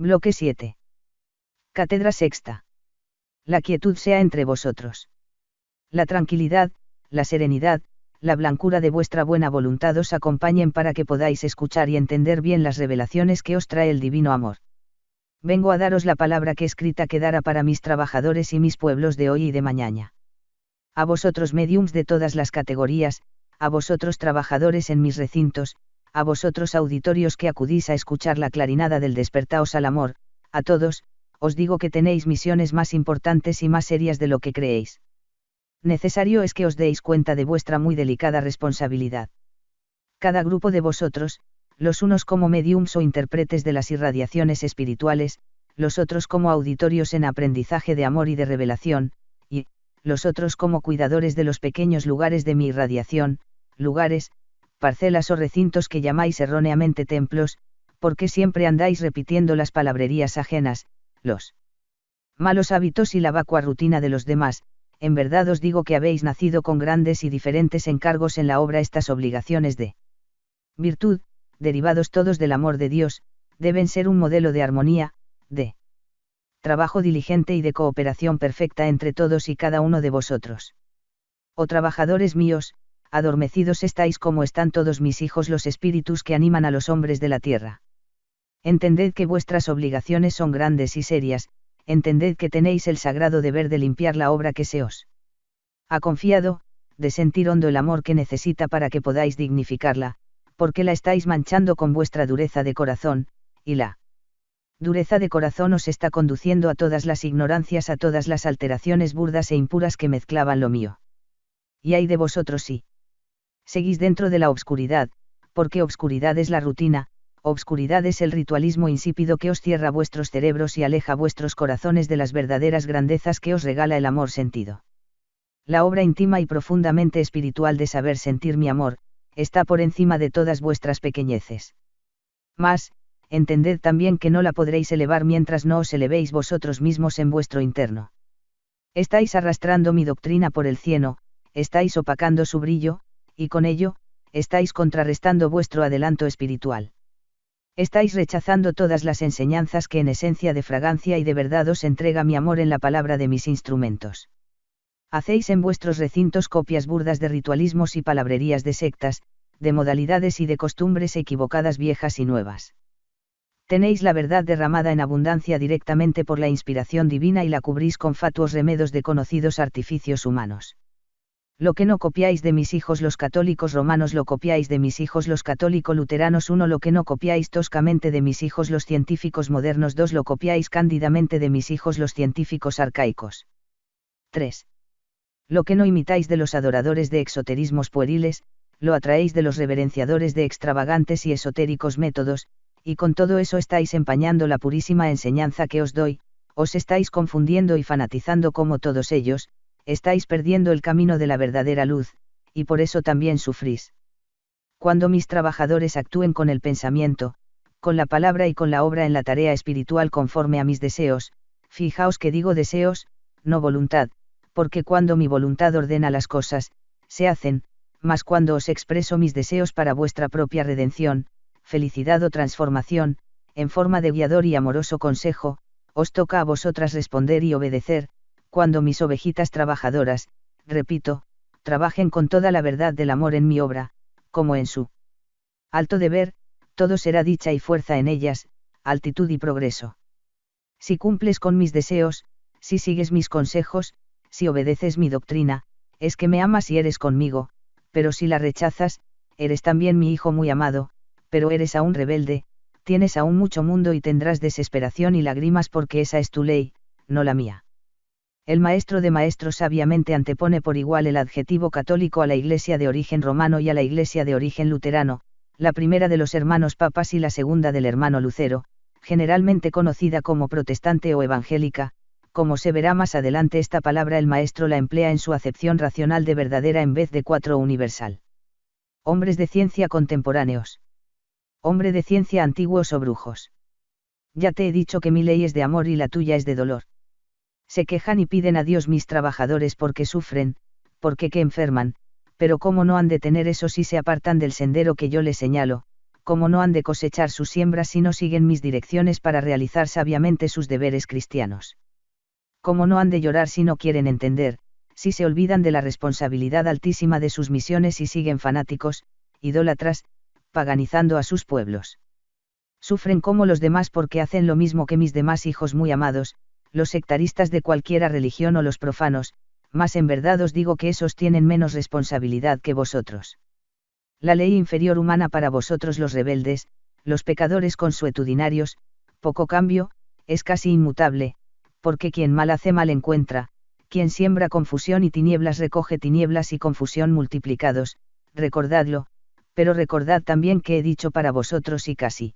Bloque 7. Cátedra sexta. La quietud sea entre vosotros. La tranquilidad, la serenidad, la blancura de vuestra buena voluntad os acompañen para que podáis escuchar y entender bien las revelaciones que os trae el divino amor. Vengo a daros la palabra que escrita quedara para mis trabajadores y mis pueblos de hoy y de mañana. A vosotros médiums de todas las categorías, a vosotros trabajadores en mis recintos, a vosotros auditorios que acudís a escuchar la clarinada del despertaos al amor, a todos, os digo que tenéis misiones más importantes y más serias de lo que creéis. Necesario es que os deis cuenta de vuestra muy delicada responsabilidad. Cada grupo de vosotros, los unos como mediums o intérpretes de las irradiaciones espirituales, los otros como auditorios en aprendizaje de amor y de revelación, y, los otros como cuidadores de los pequeños lugares de mi irradiación, lugares, parcelas o recintos que llamáis erróneamente templos, porque siempre andáis repitiendo las palabrerías ajenas, los malos hábitos y la vacua rutina de los demás. En verdad os digo que habéis nacido con grandes y diferentes encargos en la obra. Estas obligaciones de virtud, derivados todos del amor de Dios, deben ser un modelo de armonía, de trabajo diligente y de cooperación perfecta entre todos y cada uno de vosotros. Oh trabajadores míos, adormecidos estáis como están todos mis hijos los espíritus que animan a los hombres de la tierra. Entended que vuestras obligaciones son grandes y serias, entended que tenéis el sagrado deber de limpiar la obra que se os ha confiado, de sentir hondo el amor que necesita para que podáis dignificarla, porque la estáis manchando con vuestra dureza de corazón, y la dureza de corazón os está conduciendo a todas las ignorancias, a todas las alteraciones burdas e impuras que mezclaban lo mío. Y ay de vosotros si seguís dentro de la obscuridad, porque obscuridad es la rutina, obscuridad es el ritualismo insípido que os cierra vuestros cerebros y aleja vuestros corazones de las verdaderas grandezas que os regala el amor sentido. La obra íntima y profundamente espiritual de saber sentir mi amor, está por encima de todas vuestras pequeñeces. Mas, entended también que no la podréis elevar mientras no os elevéis vosotros mismos en vuestro interno. Estáis arrastrando mi doctrina por el cieno, estáis opacando su brillo, y con ello, estáis contrarrestando vuestro adelanto espiritual. Estáis rechazando todas las enseñanzas que en esencia de fragancia y de verdad os entrega mi amor en la palabra de mis instrumentos. Hacéis en vuestros recintos copias burdas de ritualismos y palabrerías de sectas, de modalidades y de costumbres equivocadas viejas y nuevas. Tenéis la verdad derramada en abundancia directamente por la inspiración divina y la cubrís con fatuos remedos de conocidos artificios humanos. Lo que no copiáis de mis hijos los católicos romanos lo copiáis de mis hijos los católico luteranos. 1. Lo que no copiáis toscamente de mis hijos los científicos modernos. 2. Lo copiáis cándidamente de mis hijos los científicos arcaicos. 3. Lo que no imitáis de los adoradores de exoterismos pueriles, lo atraéis de los reverenciadores de extravagantes y esotéricos métodos, y con todo eso estáis empañando la purísima enseñanza que os doy, os estáis confundiendo y fanatizando como todos ellos, estáis perdiendo el camino de la verdadera luz, y por eso también sufrís. Cuando mis trabajadores actúen con el pensamiento, con la palabra y con la obra en la tarea espiritual conforme a mis deseos, fijaos que digo deseos, no voluntad, porque cuando mi voluntad ordena las cosas, se hacen, mas cuando os expreso mis deseos para vuestra propia redención, felicidad o transformación, en forma de guiador y amoroso consejo, os toca a vosotras responder y obedecer. Cuando mis ovejitas trabajadoras, repito, trabajen con toda la verdad del amor en mi obra, como en su alto deber, todo será dicha y fuerza en ellas, altitud y progreso. Si cumples con mis deseos, si sigues mis consejos, si obedeces mi doctrina, es que me amas y eres conmigo, pero si la rechazas, eres también mi hijo muy amado, pero eres aún rebelde, tienes aún mucho mundo y tendrás desesperación y lágrimas porque esa es tu ley, no la mía. El maestro de maestros sabiamente antepone por igual el adjetivo católico a la Iglesia de origen romano y a la Iglesia de origen luterano, la primera de los hermanos papas y la segunda del hermano Lucero, generalmente conocida como protestante o evangélica. Como se verá más adelante, esta palabra el maestro la emplea en su acepción racional de verdadera en vez de universal. Hombres de ciencia contemporáneos. Hombre de ciencia antiguos o brujos. Ya te he dicho que mi ley es de amor y la tuya es de dolor. Se quejan y piden a Dios mis trabajadores porque sufren, porque que enferman, pero cómo no han de tener eso si se apartan del sendero que yo les señalo, cómo no han de cosechar sus siembras si no siguen mis direcciones para realizar sabiamente sus deberes cristianos. Cómo no han de llorar si no quieren entender, si se olvidan de la responsabilidad altísima de sus misiones y siguen fanáticos, idólatras, paganizando a sus pueblos. Sufren como los demás porque hacen lo mismo que mis demás hijos muy amados, los sectaristas de cualquiera religión o los profanos, mas en verdad os digo que esos tienen menos responsabilidad que vosotros. La ley inferior humana para vosotros los rebeldes, los pecadores consuetudinarios, poco cambio, es casi inmutable, porque quien mal hace mal encuentra, quien siembra confusión y tinieblas recoge tinieblas y confusión multiplicados, recordadlo, pero recordad también que he dicho para vosotros y casi.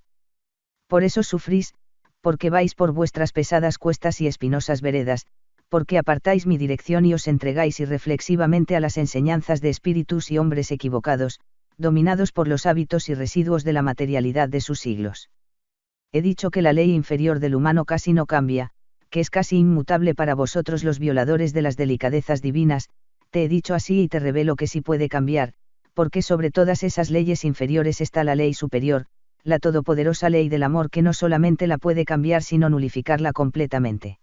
Por eso sufrís, porque vais por vuestras pesadas cuestas y espinosas veredas, porque apartáis mi dirección y os entregáis irreflexivamente a las enseñanzas de espíritus y hombres equivocados, dominados por los hábitos y residuos de la materialidad de sus siglos. He dicho que la ley inferior del humano casi no cambia, que es casi inmutable para vosotros los violadores de las delicadezas divinas, te he dicho así y te revelo que sí puede cambiar, porque sobre todas esas leyes inferiores está la ley superior, la todopoderosa ley del amor que no solamente la puede cambiar sino nulificarla completamente.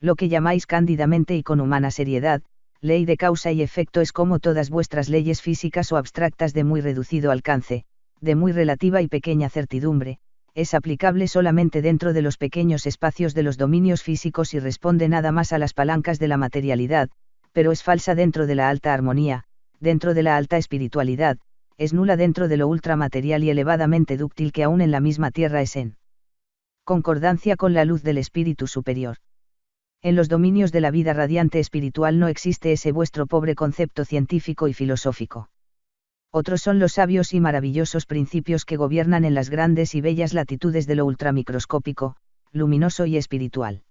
Lo que llamáis cándidamente y con humana seriedad, ley de causa y efecto es como todas vuestras leyes físicas o abstractas de muy reducido alcance, de muy relativa y pequeña certidumbre, es aplicable solamente dentro de los pequeños espacios de los dominios físicos y responde nada más a las palancas de la materialidad, pero es falsa dentro de la alta armonía, dentro de la alta espiritualidad, es nula dentro de lo ultramaterial y elevadamente dúctil que aún en la misma tierra es en concordancia con la luz del espíritu superior. En los dominios de la vida radiante espiritual no existe ese vuestro pobre concepto científico y filosófico. Otros son los sabios y maravillosos principios que gobiernan en las grandes y bellas latitudes de lo ultramicroscópico, luminoso y espiritual.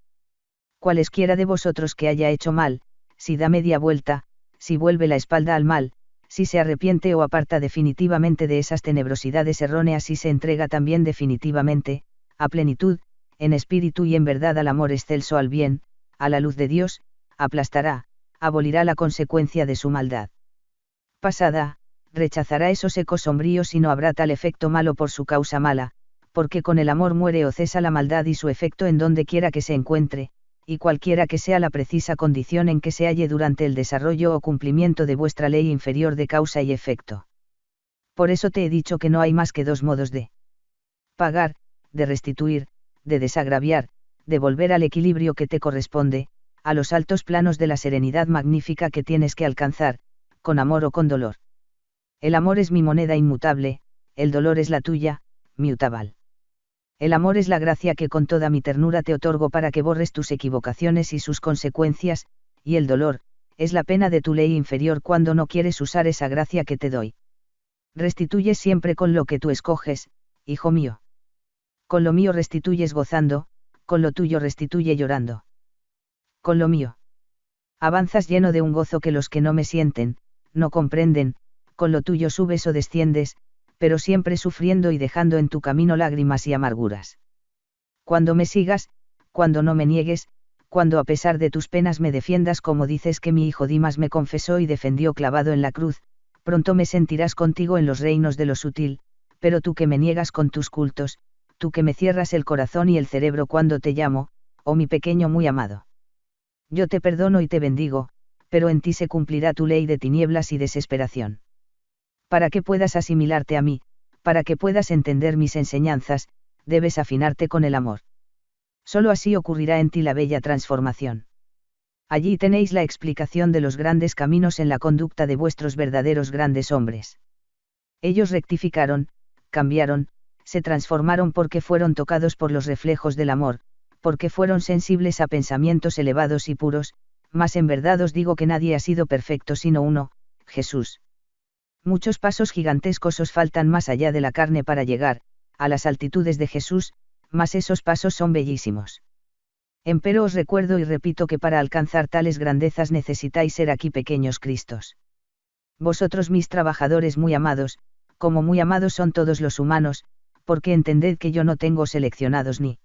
Cualesquiera de vosotros que haya hecho mal, si da media vuelta, si vuelve la espalda al mal, si se arrepiente o aparta definitivamente de esas tenebrosidades erróneas y se entrega también definitivamente, a plenitud, en espíritu y en verdad al amor excelso al bien, a la luz de Dios, aplastará, abolirá la consecuencia de su maldad pasada, rechazará esos ecos sombríos y no habrá tal efecto malo por su causa mala, porque con el amor muere o cesa la maldad y su efecto en donde quiera que se encuentre, y cualquiera que sea la precisa condición en que se halle durante el desarrollo o cumplimiento de vuestra ley inferior de causa y efecto. Por eso te he dicho que no hay más que dos modos de pagar, de restituir, de desagraviar, de volver al equilibrio que te corresponde, a los altos planos de la serenidad magnífica que tienes que alcanzar, con amor o con dolor. El amor es mi moneda inmutable, el dolor es la tuya, mutabal. El amor es la gracia que con toda mi ternura te otorgo para que borres tus equivocaciones y sus consecuencias, y el dolor, es la pena de tu ley inferior cuando no quieres usar esa gracia que te doy. Restituyes siempre con lo que tú escoges, hijo mío. Con lo mío restituyes gozando, con lo tuyo restituye llorando. Con lo mío avanzas lleno de un gozo que los que no me sienten, no comprenden, con lo tuyo subes o desciendes, pero siempre sufriendo y dejando en tu camino lágrimas y amarguras. Cuando me sigas, cuando no me niegues, cuando a pesar de tus penas me defiendas como dices que mi hijo Dimas me confesó y defendió clavado en la cruz, pronto me sentirás contigo en los reinos de lo sutil, pero tú que me niegas con tus cultos, tú que me cierras el corazón y el cerebro cuando te llamo, oh mi pequeño muy amado. Yo te perdono y te bendigo, pero en ti se cumplirá tu ley de tinieblas y desesperación. Para que puedas asimilarte a mí, para que puedas entender mis enseñanzas, debes afinarte con el amor. Solo así ocurrirá en ti la bella transformación. Allí tenéis la explicación de los grandes caminos en la conducta de vuestros verdaderos grandes hombres. Ellos rectificaron, cambiaron, se transformaron porque fueron tocados por los reflejos del amor, porque fueron sensibles a pensamientos elevados y puros, mas en verdad os digo que nadie ha sido perfecto sino uno, Jesús. Muchos pasos gigantescos os faltan más allá de la carne para llegar, a las altitudes de Jesús, mas esos pasos son bellísimos. Empero os recuerdo y repito que para alcanzar tales grandezas necesitáis ser aquí pequeños Cristos. Vosotros mis trabajadores muy amados, como muy amados son todos los humanos, porque entended que yo no tengo seleccionados ni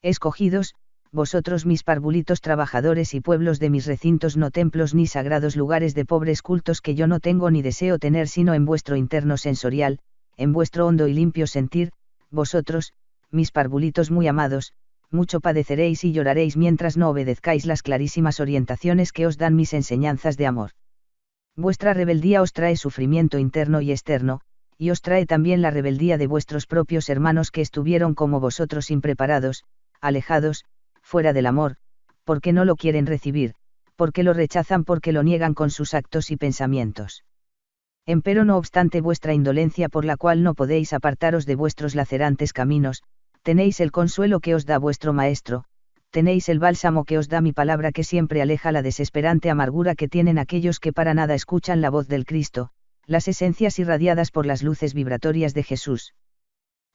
escogidos, vosotros mis parvulitos trabajadores y pueblos de mis recintos no templos ni sagrados lugares de pobres cultos que yo no tengo ni deseo tener sino en vuestro interno sensorial, en vuestro hondo y limpio sentir, vosotros, mis parvulitos muy amados, mucho padeceréis y lloraréis mientras no obedezcáis las clarísimas orientaciones que os dan mis enseñanzas de amor. Vuestra rebeldía os trae sufrimiento interno y externo, y os trae también la rebeldía de vuestros propios hermanos que estuvieron como vosotros impreparados, alejados, fuera del amor, porque no lo quieren recibir, porque lo rechazan, porque lo niegan con sus actos y pensamientos. Empero no obstante vuestra indolencia por la cual no podéis apartaros de vuestros lacerantes caminos, tenéis el consuelo que os da vuestro Maestro, tenéis el bálsamo que os da mi palabra que siempre aleja la desesperante amargura que tienen aquellos que para nada escuchan la voz del Cristo, las esencias irradiadas por las luces vibratorias de Jesús.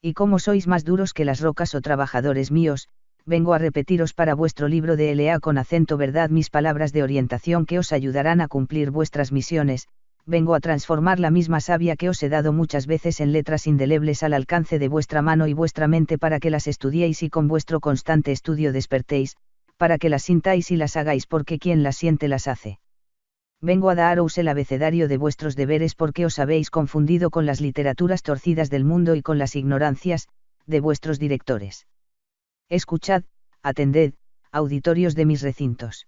Y como sois más duros que las rocas, oh trabajadores míos, vengo a repetiros para vuestro libro de L.A. con acento verdad mis palabras de orientación que os ayudarán a cumplir vuestras misiones, vengo a transformar la misma savia que os he dado muchas veces en letras indelebles al alcance de vuestra mano y vuestra mente para que las estudiéis y con vuestro constante estudio despertéis, para que las sintáis y las hagáis porque quien las siente las hace. Vengo a daros el abecedario de vuestros deberes porque os habéis confundido con las literaturas torcidas del mundo y con las ignorancias, de vuestros directores. Escuchad, atended, auditorios de mis recintos.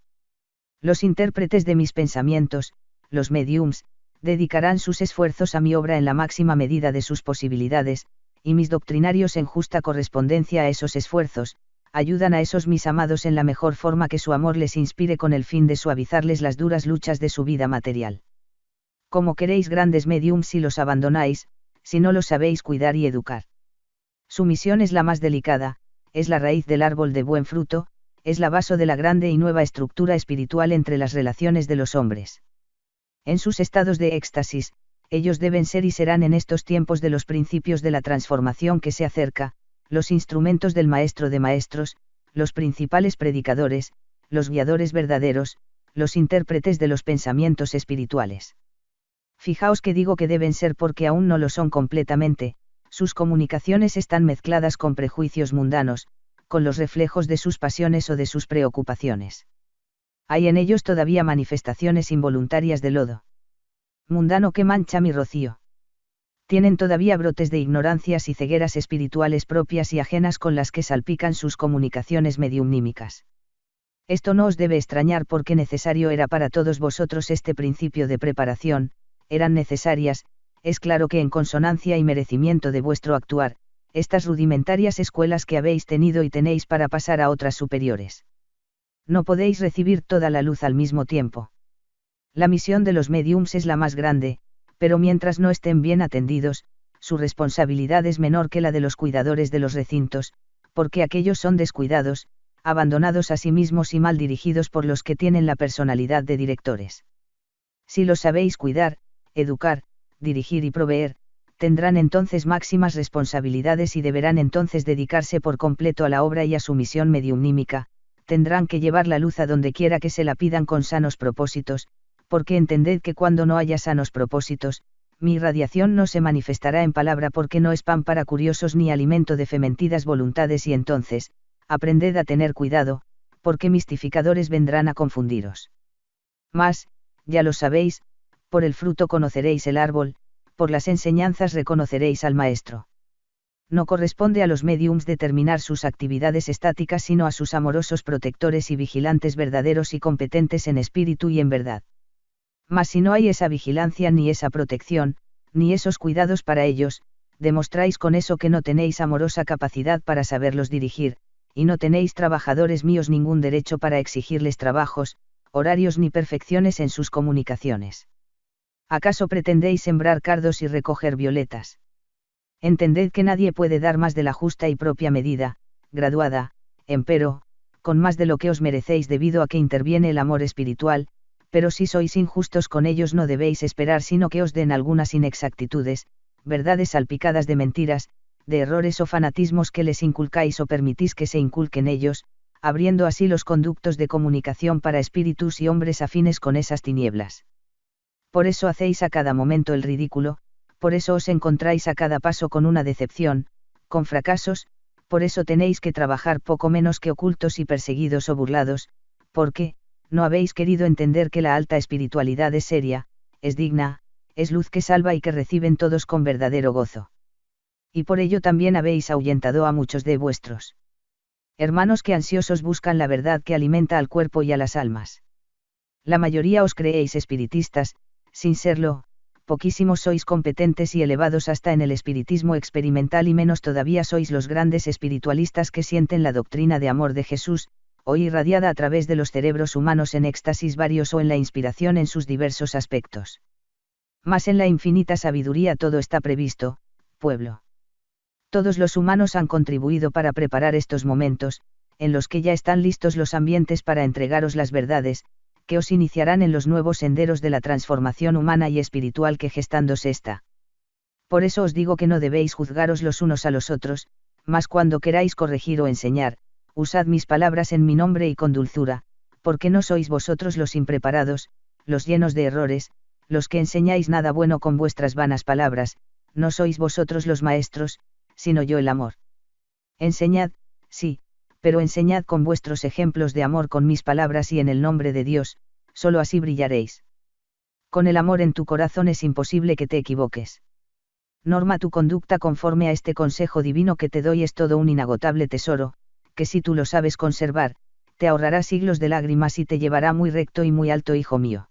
Los intérpretes de mis pensamientos, los mediums, dedicarán sus esfuerzos a mi obra en la máxima medida de sus posibilidades, y mis doctrinarios en justa correspondencia a esos esfuerzos, ayudan a esos mis amados en la mejor forma que su amor les inspire con el fin de suavizarles las duras luchas de su vida material. Como queréis grandes mediums si los abandonáis, si no los sabéis cuidar y educar. Su misión es la más delicada, es la raíz del árbol de buen fruto, es la base de la grande y nueva estructura espiritual entre las relaciones de los hombres. En sus estados de éxtasis, ellos deben ser y serán en estos tiempos de los principios de la transformación que se acerca, los instrumentos del Maestro de Maestros, los principales predicadores, los guiadores verdaderos, los intérpretes de los pensamientos espirituales. Fijaos que digo que deben ser porque aún no lo son completamente, sus comunicaciones están mezcladas con prejuicios mundanos, con los reflejos de sus pasiones o de sus preocupaciones. Hay en ellos todavía manifestaciones involuntarias de lodo mundano que mancha mi rocío. Tienen todavía brotes de ignorancias y cegueras espirituales propias y ajenas con las que salpican sus comunicaciones mediumnímicas. Esto no os debe extrañar porque necesario era para todos vosotros este principio de preparación, eran necesarias, es claro que en consonancia y merecimiento de vuestro actuar, estas rudimentarias escuelas que habéis tenido y tenéis para pasar a otras superiores. No podéis recibir toda la luz al mismo tiempo. La misión de los mediums es la más grande, pero mientras no estén bien atendidos, su responsabilidad es menor que la de los cuidadores de los recintos, porque aquellos son descuidados, abandonados a sí mismos y mal dirigidos por los que tienen la personalidad de directores. Si los sabéis cuidar, educar, dirigir y proveer, tendrán entonces máximas responsabilidades y deberán entonces dedicarse por completo a la obra y a su misión mediumnímica, tendrán que llevar la luz a donde quiera que se la pidan con sanos propósitos, porque entended que cuando no haya sanos propósitos, mi irradiación no se manifestará en palabra porque no es pan para curiosos ni alimento de fementidas voluntades y entonces, aprended a tener cuidado, porque mistificadores vendrán a confundiros. Mas, ya lo sabéis, por el fruto conoceréis el árbol, por las enseñanzas reconoceréis al Maestro. No corresponde a los médiums determinar sus actividades estáticas sino a sus amorosos protectores y vigilantes verdaderos y competentes en espíritu y en verdad. Mas si no hay esa vigilancia ni esa protección, ni esos cuidados para ellos, demostráis con eso que no tenéis amorosa capacidad para saberlos dirigir, y no tenéis trabajadores míos ningún derecho para exigirles trabajos, horarios ni perfecciones en sus comunicaciones. ¿Acaso pretendéis sembrar cardos y recoger violetas? Entended que nadie puede dar más de la justa y propia medida, graduada, empero, con más de lo que os merecéis debido a que interviene el amor espiritual, pero si sois injustos con ellos no debéis esperar sino que os den algunas inexactitudes, verdades salpicadas de mentiras, de errores o fanatismos que les inculcáis o permitís que se inculquen ellos, abriendo así los conductos de comunicación para espíritus y hombres afines con esas tinieblas. Por eso hacéis a cada momento el ridículo, por eso os encontráis a cada paso con una decepción, con fracasos, por eso tenéis que trabajar poco menos que ocultos y perseguidos o burlados, porque, no habéis querido entender que la alta espiritualidad es seria, es digna, es luz que salva y que reciben todos con verdadero gozo. Y por ello también habéis ahuyentado a muchos de vuestros hermanos que ansiosos buscan la verdad que alimenta al cuerpo y a las almas. La mayoría os creéis espiritistas, sin serlo, poquísimos sois competentes y elevados hasta en el espiritismo experimental y menos todavía sois los grandes espiritualistas que sienten la doctrina de amor de Jesús, hoy irradiada a través de los cerebros humanos en éxtasis varios o en la inspiración en sus diversos aspectos. Mas en la infinita sabiduría todo está previsto, pueblo. Todos los humanos han contribuido para preparar estos momentos, en los que ya están listos los ambientes para entregaros las verdades, que os iniciarán en los nuevos senderos de la transformación humana y espiritual que gestándose está. Por eso os digo que no debéis juzgaros los unos a los otros, mas cuando queráis corregir o enseñar, usad mis palabras en mi nombre y con dulzura, porque no sois vosotros los impreparados, los llenos de errores, los que enseñáis nada bueno con vuestras vanas palabras, no sois vosotros los maestros, sino yo el amor. Enseñad, sí, pero enseñad con vuestros ejemplos de amor con mis palabras y en el nombre de Dios, solo así brillaréis. Con el amor en tu corazón es imposible que te equivoques. Norma tu conducta conforme a este consejo divino que te doy, es todo un inagotable tesoro, que si tú lo sabes conservar, te ahorrará siglos de lágrimas y te llevará muy recto y muy alto, hijo mío.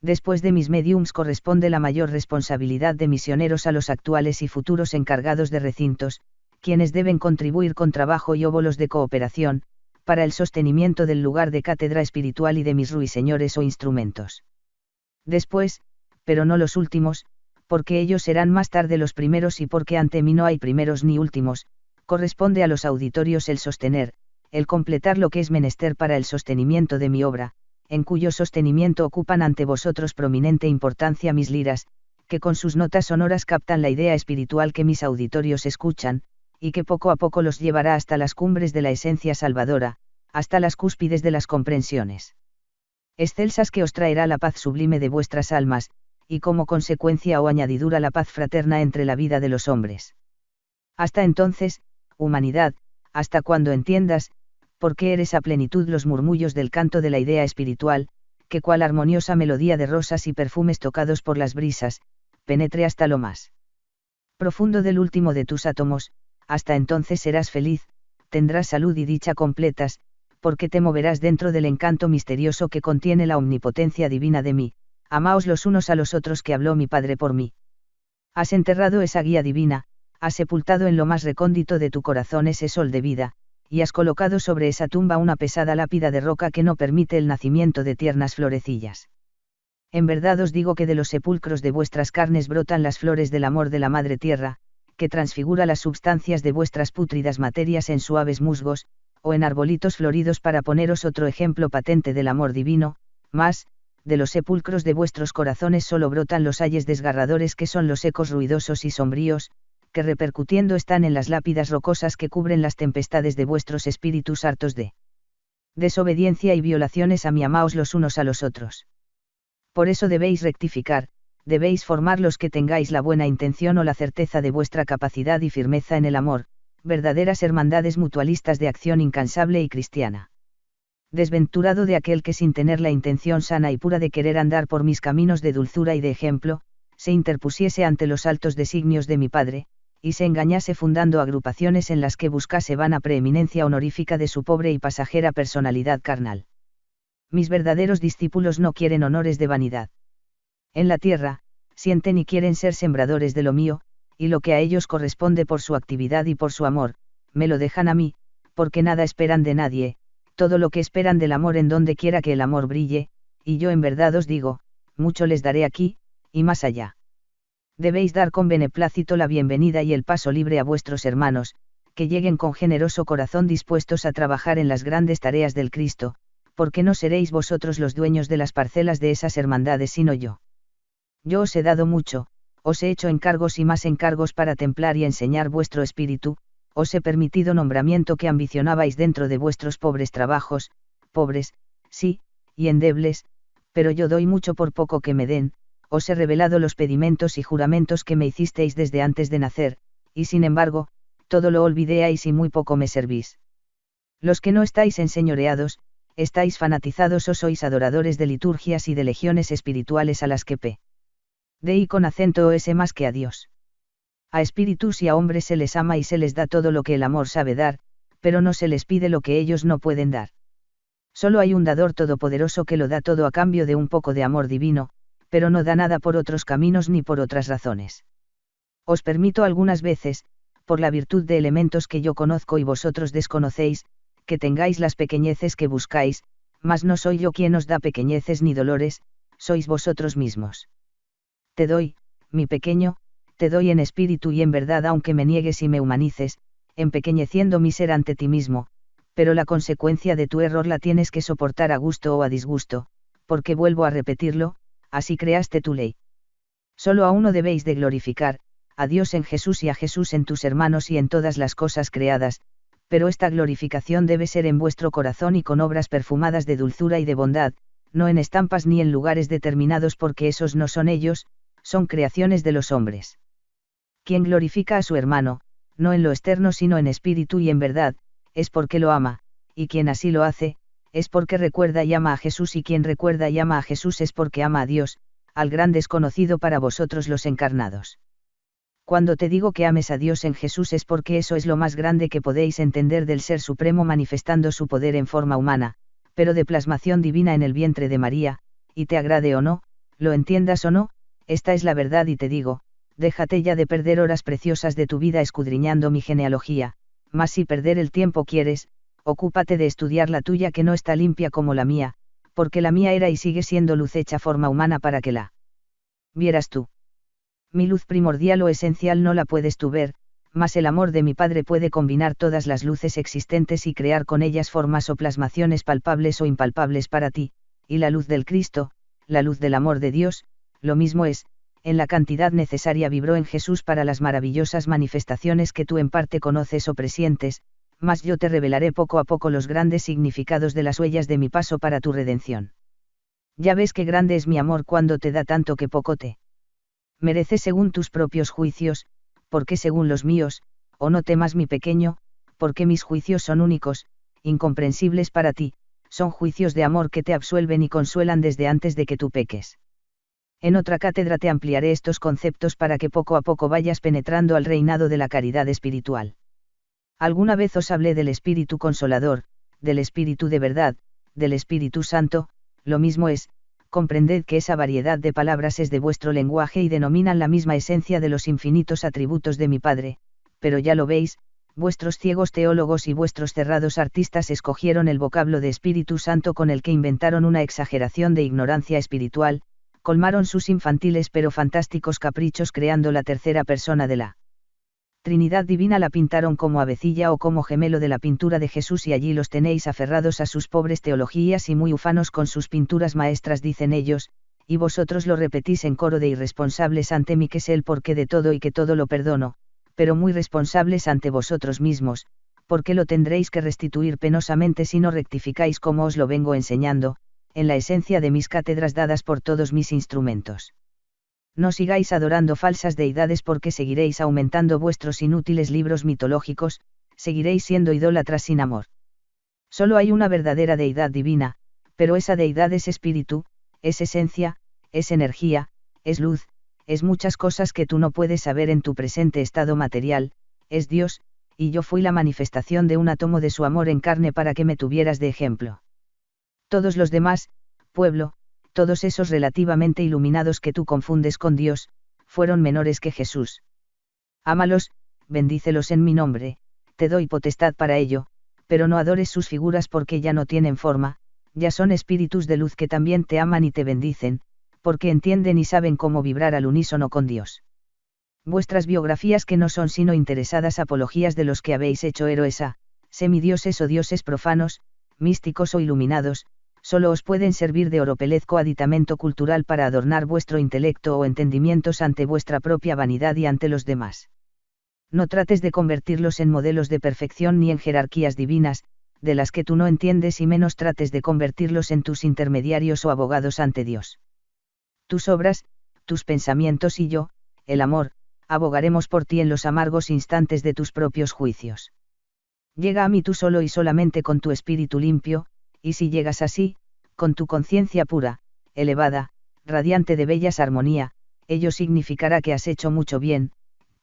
Después de mis mediums corresponde la mayor responsabilidad de misioneros a los actuales y futuros encargados de recintos, quienes deben contribuir con trabajo y óvulos de cooperación, para el sostenimiento del lugar de cátedra espiritual y de mis ruiseñores o instrumentos. Después, pero no los últimos, porque ellos serán más tarde los primeros y porque ante mí no hay primeros ni últimos, corresponde a los auditorios el sostener, el completar lo que es menester para el sostenimiento de mi obra, en cuyo sostenimiento ocupan ante vosotros prominente importancia mis liras, que con sus notas sonoras captan la idea espiritual que mis auditorios escuchan, y que poco a poco los llevará hasta las cumbres de la esencia salvadora, hasta las cúspides de las comprensiones excelsas que os traerá la paz sublime de vuestras almas, y como consecuencia o añadidura la paz fraterna entre la vida de los hombres. Hasta entonces, humanidad, hasta cuando entiendas, porque eres a plenitud los murmullos del canto de la idea espiritual, que cual armoniosa melodía de rosas y perfumes tocados por las brisas, penetre hasta lo más profundo del último de tus átomos, hasta entonces serás feliz, tendrás salud y dicha completas, porque te moverás dentro del encanto misterioso que contiene la omnipotencia divina de mí, amaos los unos a los otros que habló mi Padre por mí. Has enterrado esa guía divina, has sepultado en lo más recóndito de tu corazón ese sol de vida, y has colocado sobre esa tumba una pesada lápida de roca que no permite el nacimiento de tiernas florecillas. En verdad os digo que de los sepulcros de vuestras carnes brotan las flores del amor de la Madre Tierra, que transfigura las substancias de vuestras pútridas materias en suaves musgos, o en arbolitos floridos para poneros otro ejemplo patente del amor divino, mas, de los sepulcros de vuestros corazones solo brotan los ayes desgarradores que son los ecos ruidosos y sombríos, que repercutiendo están en las lápidas rocosas que cubren las tempestades de vuestros espíritus hartos de desobediencia y violaciones a mí. Amaos los unos a los otros. Por eso debéis rectificar, debéis formar los que tengáis la buena intención o la certeza de vuestra capacidad y firmeza en el amor, verdaderas hermandades mutualistas de acción incansable y cristiana. Desventurado de aquel que sin tener la intención sana y pura de querer andar por mis caminos de dulzura y de ejemplo, se interpusiese ante los altos designios de mi Padre, y se engañase fundando agrupaciones en las que buscase vana preeminencia honorífica de su pobre y pasajera personalidad carnal. Mis verdaderos discípulos no quieren honores de vanidad. En la tierra, sienten y quieren ser sembradores de lo mío, y lo que a ellos corresponde por su actividad y por su amor, me lo dejan a mí, porque nada esperan de nadie, todo lo que esperan del amor en donde quiera que el amor brille, y yo en verdad os digo, mucho les daré aquí, y más allá. Debéis dar con beneplácito la bienvenida y el paso libre a vuestros hermanos, que lleguen con generoso corazón dispuestos a trabajar en las grandes tareas del Cristo, porque no seréis vosotros los dueños de las parcelas de esas hermandades sino yo. Yo os he dado mucho, os he hecho encargos y más encargos para templar y enseñar vuestro espíritu, os he permitido nombramiento que ambicionabais dentro de vuestros pobres trabajos, pobres, sí, y endebles, pero yo doy mucho por poco que me den, os he revelado los pedimentos y juramentos que me hicisteis desde antes de nacer, y sin embargo, todo lo olvidéis y muy poco me servís. Los que no estáis enseñoreados, estáis fanatizados o sois adoradores de liturgias y de legiones espirituales a las que p. de y con acento os más que a Dios. A espíritus y a hombres se les ama y se les da todo lo que el amor sabe dar, pero no se les pide lo que ellos no pueden dar. Solo hay un dador todopoderoso que lo da todo a cambio de un poco de amor divino, pero no da nada por otros caminos ni por otras razones. Os permito algunas veces, por la virtud de elementos que yo conozco y vosotros desconocéis, que tengáis las pequeñeces que buscáis, mas no soy yo quien os da pequeñeces ni dolores, sois vosotros mismos. Te doy, mi pequeño, te doy en espíritu y en verdad aunque me niegues y me humanices, empequeñeciendo mi ser ante ti mismo, pero la consecuencia de tu error la tienes que soportar a gusto o a disgusto, porque vuelvo a repetirlo, así creaste tu ley. Solo a uno debéis de glorificar, a Dios en Jesús y a Jesús en tus hermanos y en todas las cosas creadas, pero esta glorificación debe ser en vuestro corazón y con obras perfumadas de dulzura y de bondad, no en estampas ni en lugares determinados porque esos no son ellos, son creaciones de los hombres. Quien glorifica a su hermano, no en lo externo sino en espíritu y en verdad, es porque lo ama, y quien así lo hace, es porque recuerda y ama a Jesús y quien recuerda y ama a Jesús es porque ama a Dios, al gran desconocido para vosotros los encarnados. Cuando te digo que ames a Dios en Jesús es porque eso es lo más grande que podéis entender del Ser Supremo manifestando su poder en forma humana, pero de plasmación divina en el vientre de María, y te agrade o no, lo entiendas o no, esta es la verdad y te digo, déjate ya de perder horas preciosas de tu vida escudriñando mi genealogía, mas si perder el tiempo quieres, ocúpate de estudiar la tuya que no está limpia como la mía, porque la mía era y sigue siendo luz hecha forma humana para que la vieras tú. Mi luz primordial o esencial no la puedes tú ver, mas el amor de mi Padre puede combinar todas las luces existentes y crear con ellas formas o plasmaciones palpables o impalpables para ti, y la luz del Cristo, la luz del amor de Dios, lo mismo es, en la cantidad necesaria vibró en Jesús para las maravillosas manifestaciones que tú en parte conoces o presientes, mas yo te revelaré poco a poco los grandes significados de las huellas de mi paso para tu redención. Ya ves qué grande es mi amor cuando te da tanto que poco te merece según tus propios juicios, porque según los míos, o no temas mi pequeño, porque mis juicios son únicos, incomprensibles para ti, son juicios de amor que te absuelven y consuelan desde antes de que tú peques. En otra cátedra te ampliaré estos conceptos para que poco a poco vayas penetrando al reinado de la caridad espiritual. Alguna vez os hablé del Espíritu Consolador, del Espíritu de verdad, del Espíritu Santo, lo mismo es, comprended que esa variedad de palabras es de vuestro lenguaje y denominan la misma esencia de los infinitos atributos de mi Padre, pero ya lo veis, vuestros ciegos teólogos y vuestros cerrados artistas escogieron el vocablo de Espíritu Santo con el que inventaron una exageración de ignorancia espiritual, colmaron sus infantiles pero fantásticos caprichos creando la tercera persona de la Trinidad Divina, la pintaron como avecilla o como gemelo de la pintura de Jesús y allí los tenéis aferrados a sus pobres teologías y muy ufanos con sus pinturas maestras dicen ellos, y vosotros lo repetís en coro de irresponsables ante mí que sé el porqué de todo y que todo lo perdono, pero muy responsables ante vosotros mismos, porque lo tendréis que restituir penosamente si no rectificáis como os lo vengo enseñando, en la esencia de mis cátedras dadas por todos mis instrumentos. No sigáis adorando falsas deidades porque seguiréis aumentando vuestros inútiles libros mitológicos, seguiréis siendo idólatras sin amor. Solo hay una verdadera deidad divina, pero esa deidad es espíritu, es esencia, es energía, es luz, es muchas cosas que tú no puedes saber en tu presente estado material, es Dios, y yo fui la manifestación de un átomo de su amor en carne para que me tuvieras de ejemplo. Todos los demás, pueblo, todos esos relativamente iluminados que tú confundes con Dios, fueron menores que Jesús. Ámalos, bendícelos en mi nombre, te doy potestad para ello, pero no adores sus figuras porque ya no tienen forma, ya son espíritus de luz que también te aman y te bendicen, porque entienden y saben cómo vibrar al unísono con Dios. Vuestras biografías que no son sino interesadas apologías de los que habéis hecho héroes a semidioses o dioses profanos, místicos o iluminados, solo os pueden servir de oropelezco aditamento cultural para adornar vuestro intelecto o entendimientos ante vuestra propia vanidad y ante los demás. No trates de convertirlos en modelos de perfección ni en jerarquías divinas, de las que tú no entiendes y menos trates de convertirlos en tus intermediarios o abogados ante Dios. Tus obras, tus pensamientos y yo, el amor, abogaremos por ti en los amargos instantes de tus propios juicios. Llega a mí tú solo y solamente con tu espíritu limpio, y si llegas así, con tu conciencia pura, elevada, radiante de bellas armonía, ello significará que has hecho mucho bien,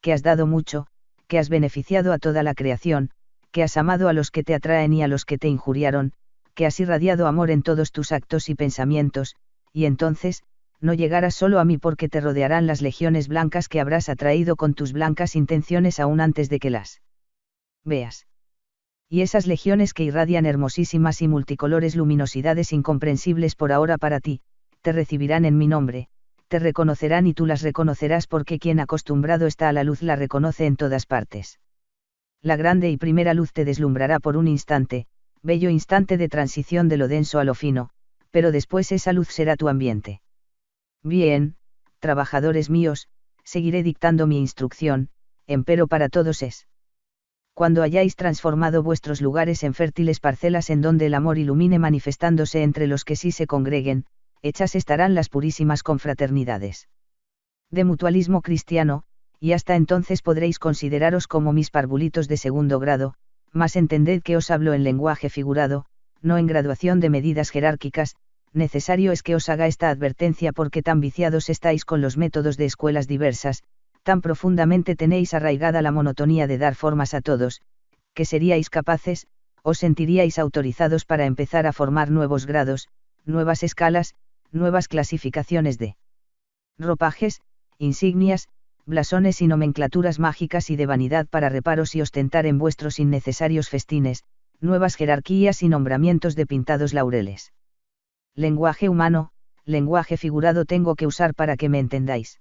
que has dado mucho, que has beneficiado a toda la creación, que has amado a los que te atraen y a los que te injuriaron, que has irradiado amor en todos tus actos y pensamientos, y entonces, no llegarás solo a mí porque te rodearán las legiones blancas que habrás atraído con tus blancas intenciones aún antes de que las veas. Y esas legiones que irradian hermosísimas y multicolores luminosidades incomprensibles por ahora para ti, te recibirán en mi nombre, te reconocerán y tú las reconocerás porque quien acostumbrado está a la luz la reconoce en todas partes. La grande y primera luz te deslumbrará por un instante, bello instante de transición de lo denso a lo fino, pero después esa luz será tu ambiente. Bien, trabajadores míos, seguiré dictando mi instrucción, empero para todos es. Cuando hayáis transformado vuestros lugares en fértiles parcelas en donde el amor ilumine manifestándose entre los que sí se congreguen, hechas estarán las purísimas confraternidades de mutualismo cristiano, y hasta entonces podréis consideraros como mis parvulitos de segundo grado, mas entended que os hablo en lenguaje figurado, no en graduación de medidas jerárquicas. Necesario es que os haga esta advertencia porque tan viciados estáis con los métodos de escuelas diversas, tan profundamente tenéis arraigada la monotonía de dar formas a todos, que seríais capaces, os sentiríais autorizados para empezar a formar nuevos grados, nuevas escalas, nuevas clasificaciones de ropajes, insignias, blasones y nomenclaturas mágicas y de vanidad para reparos y ostentar en vuestros innecesarios festines, nuevas jerarquías y nombramientos de pintados laureles. Lenguaje humano, lenguaje figurado tengo que usar para que me entendáis.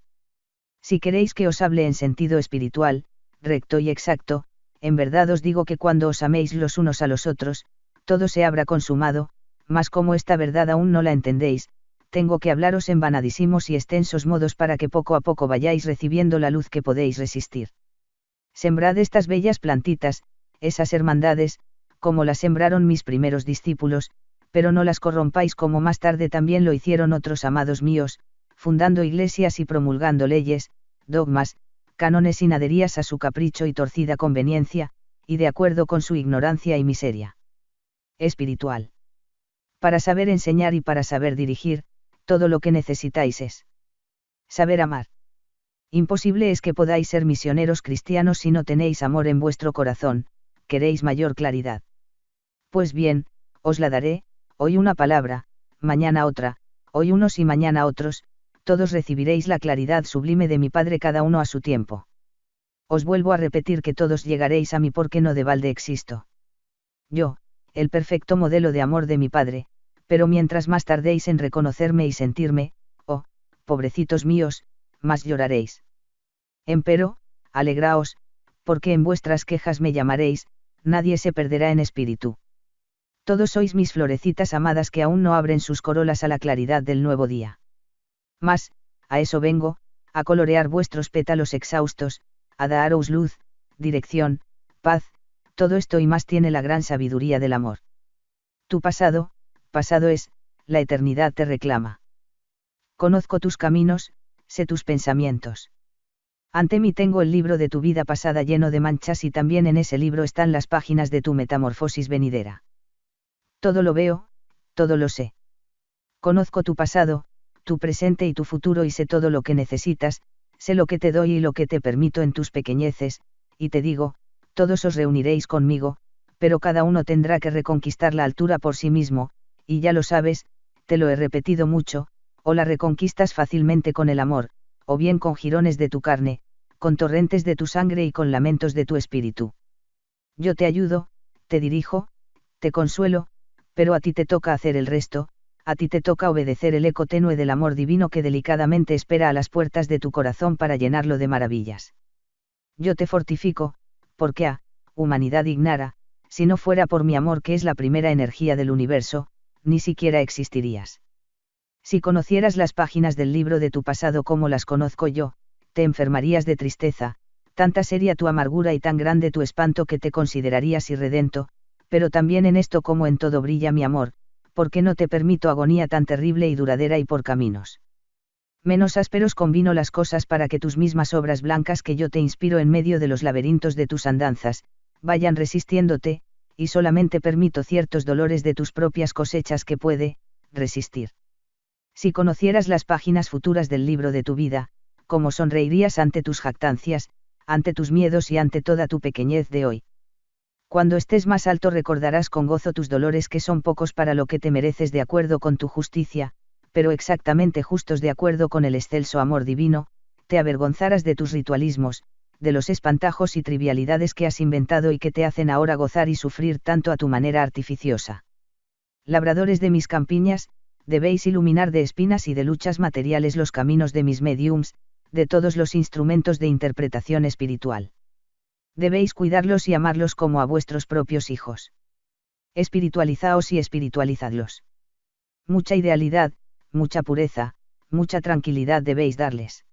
Si queréis que os hable en sentido espiritual, recto y exacto, en verdad os digo que cuando os améis los unos a los otros, todo se habrá consumado, mas como esta verdad aún no la entendéis, tengo que hablaros en vanadísimos y extensos modos para que poco a poco vayáis recibiendo la luz que podéis resistir. Sembrad estas bellas plantitas, esas hermandades, como las sembraron mis primeros discípulos, pero no las corrompáis como más tarde también lo hicieron otros amados míos, fundando iglesias y promulgando leyes, dogmas, cánones y naderías a su capricho y torcida conveniencia, y de acuerdo con su ignorancia y miseria espiritual. Para saber enseñar y para saber dirigir, todo lo que necesitáis es saber amar. Imposible es que podáis ser misioneros cristianos si no tenéis amor en vuestro corazón, queréis mayor claridad. Pues bien, os la daré, hoy una palabra, mañana otra, hoy unos y mañana otros, todos recibiréis la claridad sublime de mi Padre cada uno a su tiempo. Os vuelvo a repetir que todos llegaréis a mí porque no de balde existo. Yo, el perfecto modelo de amor de mi Padre, pero mientras más tardéis en reconocerme y sentirme, oh, pobrecitos míos, más lloraréis. Empero, alegraos, porque en vuestras quejas me llamaréis, nadie se perderá en espíritu. Todos sois mis florecitas amadas que aún no abren sus corolas a la claridad del nuevo día. Mas, a eso vengo, a colorear vuestros pétalos exhaustos, a daros luz, dirección, paz, todo esto y más tiene la gran sabiduría del amor. Tu pasado, pasado es, la eternidad te reclama. Conozco tus caminos, sé tus pensamientos. Ante mí tengo el libro de tu vida pasada lleno de manchas y también en ese libro están las páginas de tu metamorfosis venidera. Todo lo veo, todo lo sé. Conozco tu pasado, tu presente y tu futuro y sé todo lo que necesitas, sé lo que te doy y lo que te permito en tus pequeñeces, y te digo, todos os reuniréis conmigo, pero cada uno tendrá que reconquistar la altura por sí mismo, y ya lo sabes, te lo he repetido mucho, o la reconquistas fácilmente con el amor, o bien con jirones de tu carne, con torrentes de tu sangre y con lamentos de tu espíritu. Yo te ayudo, te dirijo, te consuelo, pero a ti te toca hacer el resto, a ti te toca obedecer el eco tenue del amor divino que delicadamente espera a las puertas de tu corazón para llenarlo de maravillas. Yo te fortifico, porque humanidad ignara, si no fuera por mi amor que es la primera energía del universo, ni siquiera existirías. Si conocieras las páginas del libro de tu pasado como las conozco yo, te enfermarías de tristeza, tanta sería tu amargura y tan grande tu espanto que te considerarías irredento, pero también en esto como en todo brilla mi amor, porque no te permito agonía tan terrible y duradera y por caminos menos ásperos combino las cosas para que tus mismas obras blancas que yo te inspiro en medio de los laberintos de tus andanzas, vayan resistiéndote, y solamente permito ciertos dolores de tus propias cosechas que puede resistir. Si conocieras las páginas futuras del libro de tu vida, cómo sonreirías ante tus jactancias, ante tus miedos y ante toda tu pequeñez de hoy. Cuando estés más alto recordarás con gozo tus dolores que son pocos para lo que te mereces de acuerdo con tu justicia, pero exactamente justos de acuerdo con el excelso amor divino, te avergonzarás de tus ritualismos, de los espantajos y trivialidades que has inventado y que te hacen ahora gozar y sufrir tanto a tu manera artificiosa. Labradores de mis campiñas, debéis iluminar de espinas y de luchas materiales los caminos de mis mediums, de todos los instrumentos de interpretación espiritual. Debéis cuidarlos y amarlos como a vuestros propios hijos. Espiritualizaos y espiritualizadlos. Mucha idealidad, mucha pureza, mucha tranquilidad debéis darles.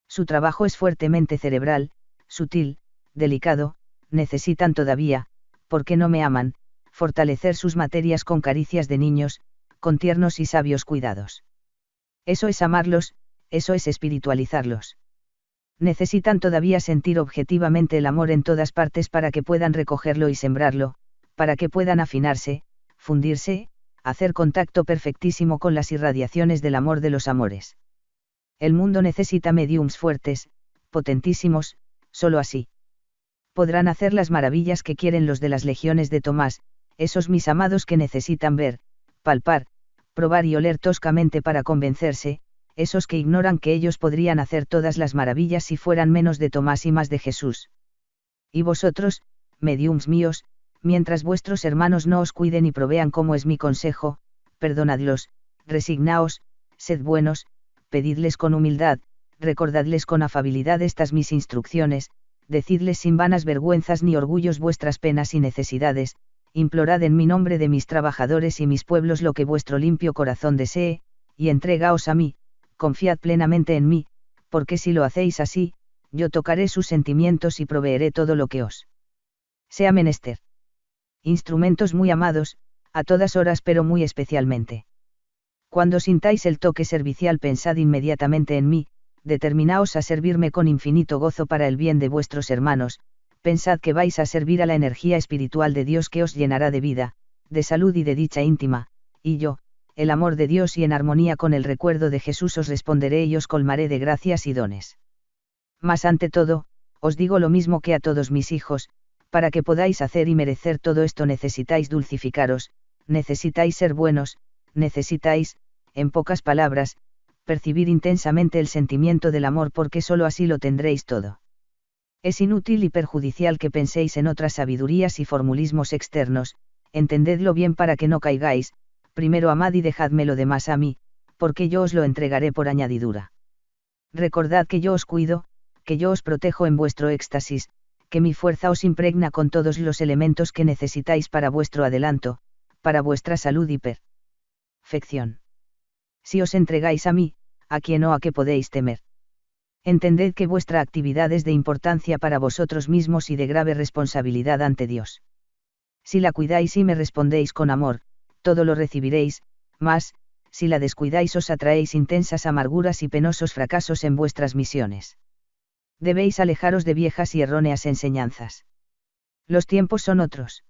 Su trabajo es fuertemente cerebral, sutil, delicado, necesitan todavía, porque no me aman, fortalecer sus materias con caricias de niños, con tiernos y sabios cuidados. Eso es amarlos, eso es espiritualizarlos. Necesitan todavía sentir objetivamente el amor en todas partes para que puedan recogerlo y sembrarlo, para que puedan afinarse, fundirse, hacer contacto perfectísimo con las irradiaciones del amor de los amores. El mundo necesita mediums fuertes, potentísimos, solo así podrán hacer las maravillas que quieren los de las legiones de Tomás, esos mis amados que necesitan ver, palpar, probar y oler toscamente para convencerse, esos que ignoran que ellos podrían hacer todas las maravillas si fueran menos de Tomás y más de Jesús. Y vosotros, mediums míos, mientras vuestros hermanos no os cuiden y provean como es mi consejo, perdonadlos, resignaos, sed buenos, pedidles con humildad, recordadles con afabilidad estas mis instrucciones, decidles sin vanas vergüenzas ni orgullos vuestras penas y necesidades, implorad en mi nombre de mis trabajadores y mis pueblos lo que vuestro limpio corazón desee, y entregaos a mí, confiad plenamente en mí, porque si lo hacéis así, yo tocaré sus sentimientos y proveeré todo lo que os sea menester. Instrumentos muy amados, a todas horas pero muy especialmente. Cuando sintáis el toque servicial pensad inmediatamente en mí, determinaos a servirme con infinito gozo para el bien de vuestros hermanos, pensad que vais a servir a la energía espiritual de Dios que os llenará de vida, de salud y de dicha íntima, y yo, el amor de Dios y en armonía con el recuerdo de Jesús os responderé y os colmaré de gracias y dones. Mas ante todo, os digo lo mismo que a todos mis hijos, para que podáis hacer y merecer todo esto necesitáis dulcificaros, necesitáis ser buenos, necesitáis, en pocas palabras, percibir intensamente el sentimiento del amor porque sólo así lo tendréis todo. Es inútil y perjudicial que penséis en otras sabidurías y formulismos externos, entendedlo bien para que no caigáis, primero amad y dejadme lo demás a mí, porque yo os lo entregaré por añadidura. Recordad que yo os cuido, que yo os protejo en vuestro éxtasis, que mi fuerza os impregna con todos los elementos que necesitáis para vuestro adelanto, para vuestra salud y perfección. Si os entregáis a mí, ¿a quién o a qué podéis temer? Entended que vuestra actividad es de importancia para vosotros mismos y de grave responsabilidad ante Dios. Si la cuidáis y me respondéis con amor, todo lo recibiréis, mas, si la descuidáis os atraéis intensas amarguras y penosos fracasos en vuestras misiones. Debéis alejaros de viejas y erróneas enseñanzas. Los tiempos son otros.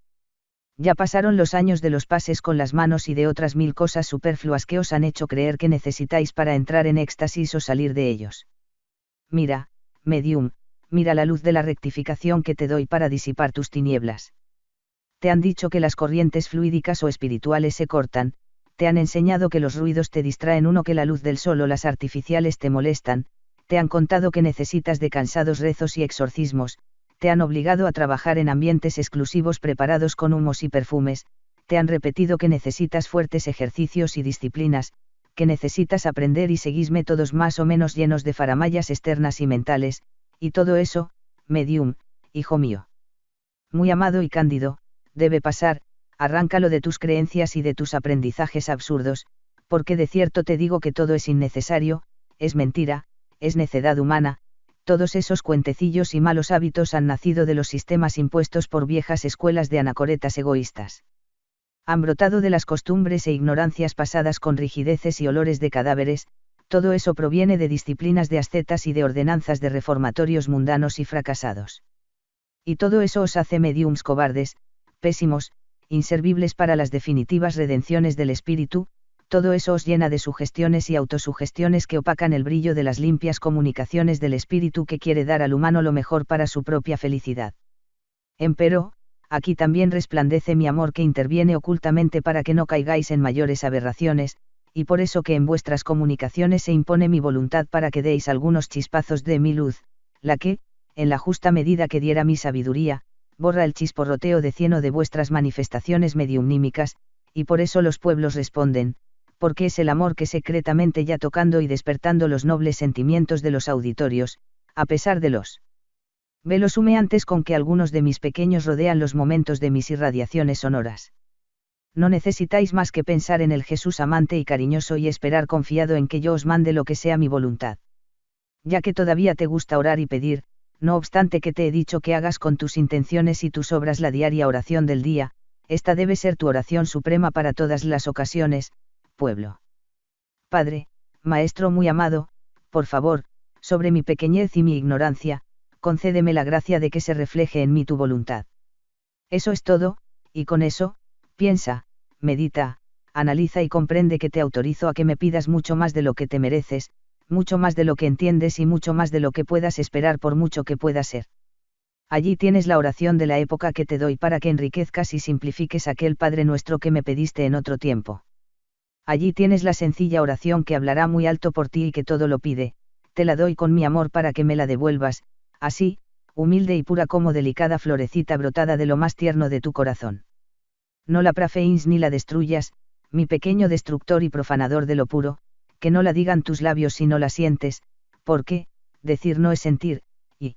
Ya pasaron los años de los pases con las manos y de otras 1000 cosas superfluas que os han hecho creer que necesitáis para entrar en éxtasis o salir de ellos. Mira, medium, mira la luz de la rectificación que te doy para disipar tus tinieblas. Te han dicho que las corrientes fluídicas o espirituales se cortan, te han enseñado que los ruidos te distraen uno que la luz del sol o las artificiales te molestan, te han contado que necesitas de cansados rezos y exorcismos, te han obligado a trabajar en ambientes exclusivos preparados con humos y perfumes, te han repetido que necesitas fuertes ejercicios y disciplinas, que necesitas aprender y seguís métodos más o menos llenos de faramayas externas y mentales, y todo eso, medium, hijo mío. Muy amado y cándido, debe pasar, arráncalo de tus creencias y de tus aprendizajes absurdos, porque de cierto te digo que todo es innecesario, es mentira, es necedad humana, todos esos cuentecillos y malos hábitos han nacido de los sistemas impuestos por viejas escuelas de anacoretas egoístas. Han brotado de las costumbres e ignorancias pasadas con rigideces y olores de cadáveres, todo eso proviene de disciplinas de ascetas y de ordenanzas de reformatorios mundanos y fracasados. Y todo eso os hace mediums cobardes, pésimos, inservibles para las definitivas redenciones del espíritu, todo eso os llena de sugestiones y autosugestiones que opacan el brillo de las limpias comunicaciones del espíritu que quiere dar al humano lo mejor para su propia felicidad. Empero, aquí también resplandece mi amor que interviene ocultamente para que no caigáis en mayores aberraciones, y por eso que en vuestras comunicaciones se impone mi voluntad para que deis algunos chispazos de mi luz, la que, en la justa medida que diera mi sabiduría, borra el chisporroteo de cieno de vuestras manifestaciones mediumnímicas, y por eso los pueblos responden, porque es el amor que secretamente ya tocando y despertando los nobles sentimientos de los auditorios, a pesar de los velos humeantes con que algunos de mis pequeños rodean los momentos de mis irradiaciones sonoras. No necesitáis más que pensar en el Jesús amante y cariñoso y esperar confiado en que yo os mande lo que sea mi voluntad. Ya que todavía te gusta orar y pedir, no obstante que te he dicho que hagas con tus intenciones y tus obras la diaria oración del día, esta debe ser tu oración suprema para todas las ocasiones, pueblo. Padre, Maestro muy amado, por favor, sobre mi pequeñez y mi ignorancia, concédeme la gracia de que se refleje en mí tu voluntad. Eso es todo, y con eso, piensa, medita, analiza y comprende que te autorizo a que me pidas mucho más de lo que te mereces, mucho más de lo que entiendes y mucho más de lo que puedas esperar por mucho que pueda ser. Allí tienes la oración de la época que te doy para que enriquezcas y simplifiques aquel Padre Nuestro que me pediste en otro tiempo. Allí tienes la sencilla oración que hablará muy alto por ti y que todo lo pide, te la doy con mi amor para que me la devuelvas, así, humilde y pura como delicada florecita brotada de lo más tierno de tu corazón. No la profeís ni la destruyas, mi pequeño destructor y profanador de lo puro, que no la digan tus labios si no la sientes, porque, decir no es sentir, y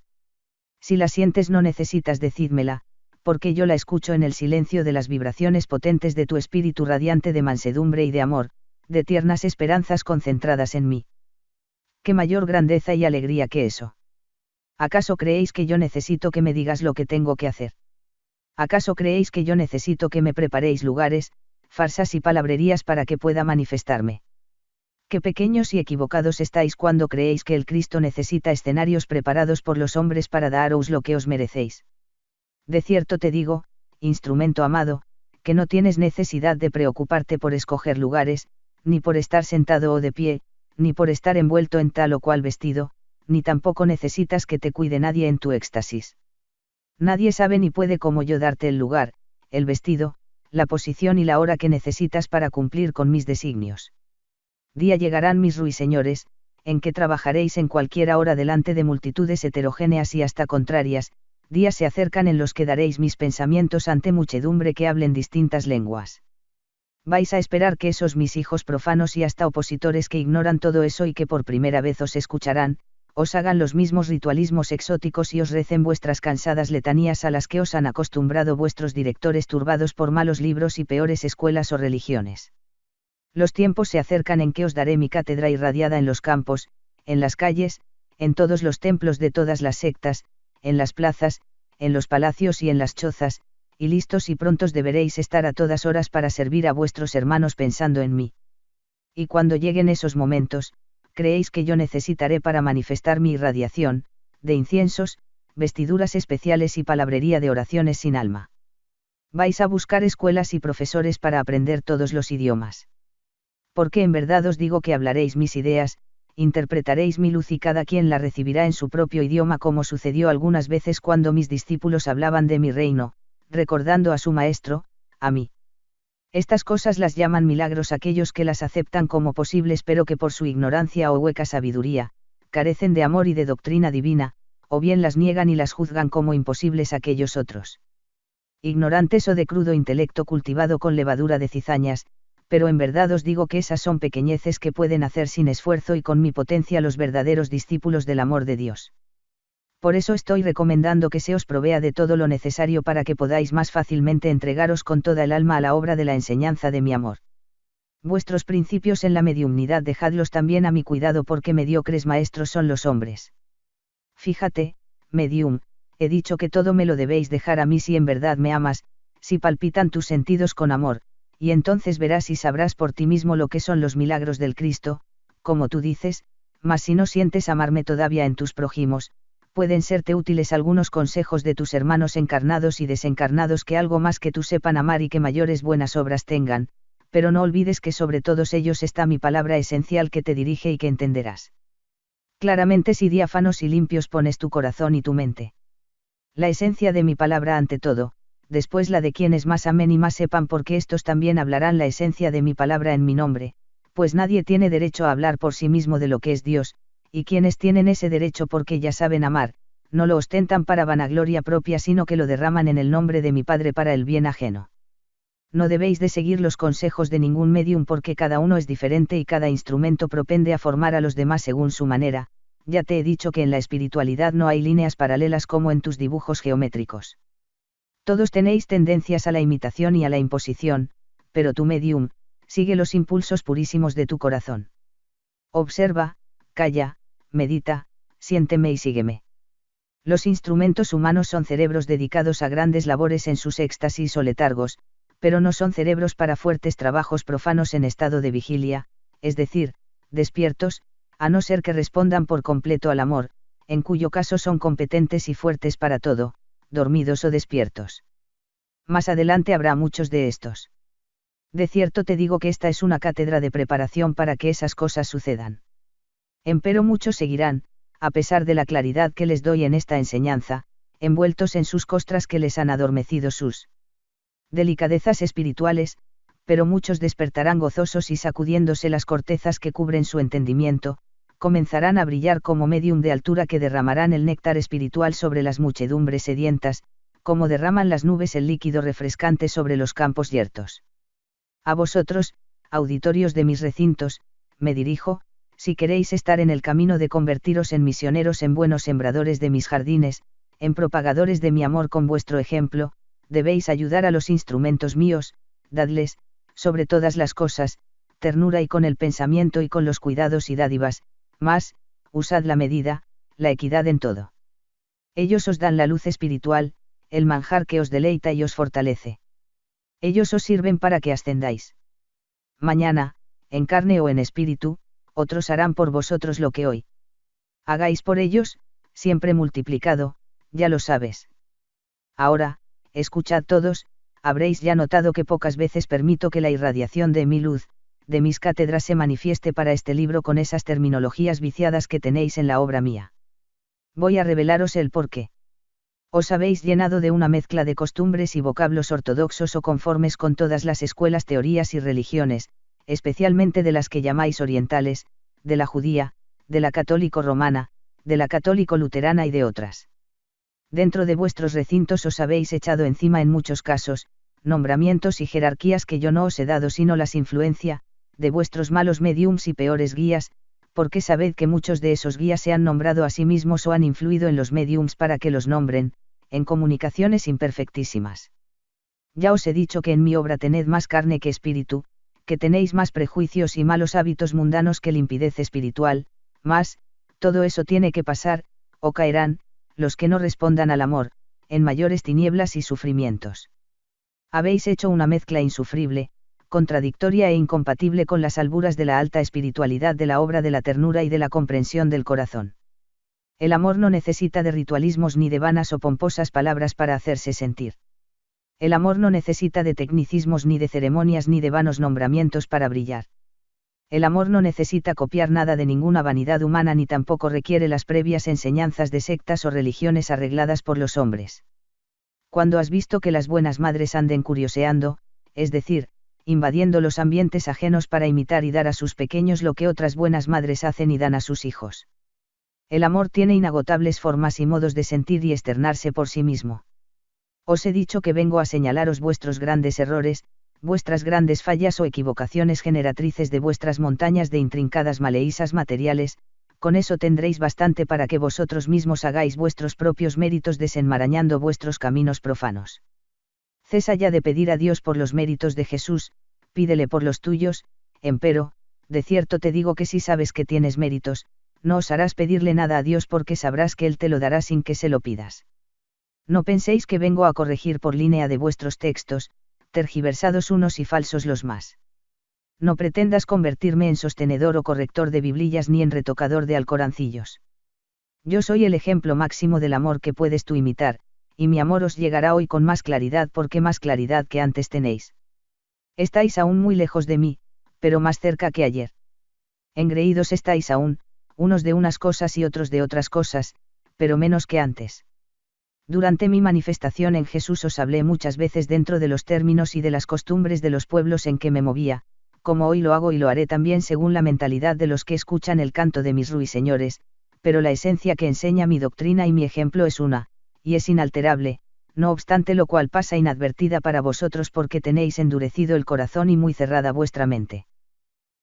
si la sientes no necesitas decírmela, porque yo la escucho en el silencio de las vibraciones potentes de tu espíritu radiante de mansedumbre y de amor, de tiernas esperanzas concentradas en mí. ¿Qué mayor grandeza y alegría que eso? ¿Acaso creéis que yo necesito que me digas lo que tengo que hacer? ¿Acaso creéis que yo necesito que me preparéis lugares, farsas y palabrerías para que pueda manifestarme? Qué pequeños y equivocados estáis cuando creéis que el Cristo necesita escenarios preparados por los hombres para daros lo que os merecéis. De cierto te digo, instrumento amado, que no tienes necesidad de preocuparte por escoger lugares, ni por estar sentado o de pie, ni por estar envuelto en tal o cual vestido, ni tampoco necesitas que te cuide nadie en tu éxtasis. Nadie sabe ni puede como yo darte el lugar, el vestido, la posición y la hora que necesitas para cumplir con mis designios. Día llegarán mis ruiseñores, en que trabajaréis en cualquiera hora delante de multitudes heterogéneas y hasta contrarias, días se acercan en los que daréis mis pensamientos ante muchedumbre que hablen distintas lenguas. Vais a esperar que esos mis hijos profanos y hasta opositores que ignoran todo eso y que por primera vez os escucharán, os hagan los mismos ritualismos exóticos y os recen vuestras cansadas letanías a las que os han acostumbrado vuestros directores turbados por malos libros y peores escuelas o religiones. Los tiempos se acercan en que os daré mi cátedra irradiada en los campos, en las calles, en todos los templos de todas las sectas, en las plazas, en los palacios y en las chozas, y listos y prontos deberéis estar a todas horas para servir a vuestros hermanos pensando en mí. Y cuando lleguen esos momentos, creéis que yo necesitaré para manifestar mi irradiación, de inciensos, vestiduras especiales y palabrería de oraciones sin alma. Vais a buscar escuelas y profesores para aprender todos los idiomas. Porque en verdad os digo que hablaréis mis ideas, interpretaréis mi luz y cada quien la recibirá en su propio idioma como sucedió algunas veces cuando mis discípulos hablaban de mi reino, recordando a su maestro, a mí. Estas cosas las llaman milagros aquellos que las aceptan como posibles pero que por su ignorancia o hueca sabiduría, carecen de amor y de doctrina divina, o bien las niegan y las juzgan como imposibles aquellos otros. Ignorantes o de crudo intelecto cultivado con levadura de cizañas, pero en verdad os digo que esas son pequeñeces que pueden hacer sin esfuerzo y con mi potencia los verdaderos discípulos del amor de Dios. Por eso estoy recomendando que se os provea de todo lo necesario para que podáis más fácilmente entregaros con toda el alma a la obra de la enseñanza de mi amor. Vuestros principios en la mediumnidad dejadlos también a mi cuidado porque mediocres maestros son los hombres. Fíjate, medium, he dicho que todo me lo debéis dejar a mí si en verdad me amas, si palpitan tus sentidos con amor, y entonces verás y sabrás por ti mismo lo que son los milagros del Cristo, como tú dices, mas si no sientes amarme todavía en tus prójimos, pueden serte útiles algunos consejos de tus hermanos encarnados y desencarnados que algo más que tú sepan amar y que mayores buenas obras tengan, pero no olvides que sobre todos ellos está mi palabra esencial que te dirige y que entenderás. Claramente y diáfanos y limpios pones tu corazón y tu mente. La esencia de mi palabra ante todo, después la de quienes más amen y más sepan porque estos también hablarán la esencia de mi palabra en mi nombre, pues nadie tiene derecho a hablar por sí mismo de lo que es Dios, y quienes tienen ese derecho porque ya saben amar, no lo ostentan para vanagloria propia sino que lo derraman en el nombre de mi Padre para el bien ajeno. No debéis de seguir los consejos de ningún medium porque cada uno es diferente y cada instrumento propende a formar a los demás según su manera. Ya te he dicho que en la espiritualidad no hay líneas paralelas como en tus dibujos geométricos. Todos tenéis tendencias a la imitación y a la imposición, pero tu medium, sigue los impulsos purísimos de tu corazón. Observa, calla, medita, siénteme y sígueme. Los instrumentos humanos son cerebros dedicados a grandes labores en sus éxtasis o letargos, pero no son cerebros para fuertes trabajos profanos en estado de vigilia, es decir, despiertos, a no ser que respondan por completo al amor, en cuyo caso son competentes y fuertes para todo, dormidos o despiertos. Más adelante habrá muchos de estos. De cierto te digo que esta es una cátedra de preparación para que esas cosas sucedan. Empero muchos seguirán, a pesar de la claridad que les doy en esta enseñanza, envueltos en sus costras que les han adormecido sus delicadezas espirituales, pero muchos despertarán gozosos y sacudiéndose las cortezas que cubren su entendimiento, comenzarán a brillar como medium de altura que derramarán el néctar espiritual sobre las muchedumbres sedientas, como derraman las nubes el líquido refrescante sobre los campos yertos. A vosotros, auditorios de mis recintos, me dirijo, si queréis estar en el camino de convertiros en misioneros, en buenos sembradores de mis jardines, en propagadores de mi amor con vuestro ejemplo, debéis ayudar a los instrumentos míos, dadles, sobre todas las cosas, ternura y con el pensamiento y con los cuidados y dádivas, mas, usad la medida, la equidad en todo. Ellos os dan la luz espiritual, el manjar que os deleita y os fortalece. Ellos os sirven para que ascendáis. Mañana, en carne o en espíritu, otros harán por vosotros lo que hoy hagáis por ellos, siempre multiplicado, ya lo sabes. Ahora, escuchad todos, habréis ya notado que pocas veces permito que la irradiación de mi luz, de mis cátedras se manifieste para este libro con esas terminologías viciadas que tenéis en la obra mía. Voy a revelaros el porqué. Os habéis llenado de una mezcla de costumbres y vocablos ortodoxos o conformes con todas las escuelas, teorías y religiones, especialmente de las que llamáis orientales, de la judía, de la católico-romana, de la católico-luterana y de otras. Dentro de vuestros recintos os habéis echado encima en muchos casos, nombramientos y jerarquías que yo no os he dado sino las influencia, de vuestros malos mediums y peores guías, porque sabed que muchos de esos guías se han nombrado a sí mismos o han influido en los mediums para que los nombren, en comunicaciones imperfectísimas. Ya os he dicho que en mi obra tened más carne que espíritu, que tenéis más prejuicios y malos hábitos mundanos que limpidez espiritual, mas, todo eso tiene que pasar, o caerán, los que no respondan al amor, en mayores tinieblas y sufrimientos. Habéis hecho una mezcla insufrible, contradictoria e incompatible con las alburas de la alta espiritualidad de la obra de la ternura y de la comprensión del corazón. El amor no necesita de ritualismos ni de vanas o pomposas palabras para hacerse sentir. El amor no necesita de tecnicismos ni de ceremonias ni de vanos nombramientos para brillar. El amor no necesita copiar nada de ninguna vanidad humana ni tampoco requiere las previas enseñanzas de sectas o religiones arregladas por los hombres. Cuando has visto que las buenas madres anden curioseando, es decir, invadiendo los ambientes ajenos para imitar y dar a sus pequeños lo que otras buenas madres hacen y dan a sus hijos. El amor tiene inagotables formas y modos de sentir y externarse por sí mismo. Os he dicho que vengo a señalaros vuestros grandes errores, vuestras grandes fallas o equivocaciones generatrices de vuestras montañas de intrincadas maleísas materiales, con eso tendréis bastante para que vosotros mismos hagáis vuestros propios méritos desenmarañando vuestros caminos profanos. Cesa ya de pedir a Dios por los méritos de Jesús, pídele por los tuyos, empero, de cierto te digo que si sabes que tienes méritos, no osarás pedirle nada a Dios porque sabrás que Él te lo dará sin que se lo pidas. No penséis que vengo a corregir por línea de vuestros textos, tergiversados unos y falsos los más. No pretendas convertirme en sostenedor o corrector de biblillas ni en retocador de alcorancillos. Yo soy el ejemplo máximo del amor que puedes tú imitar, y mi amor os llegará hoy con más claridad porque más claridad que antes tenéis. Estáis aún muy lejos de mí, pero más cerca que ayer. Engreídos estáis aún, unos de unas cosas y otros de otras cosas, pero menos que antes. Durante mi manifestación en Jesús os hablé muchas veces dentro de los términos y de las costumbres de los pueblos en que me movía, como hoy lo hago y lo haré también según la mentalidad de los que escuchan el canto de mis ruiseñores, pero la esencia que enseña mi doctrina y mi ejemplo es una, y es inalterable, no obstante lo cual pasa inadvertida para vosotros porque tenéis endurecido el corazón y muy cerrada vuestra mente.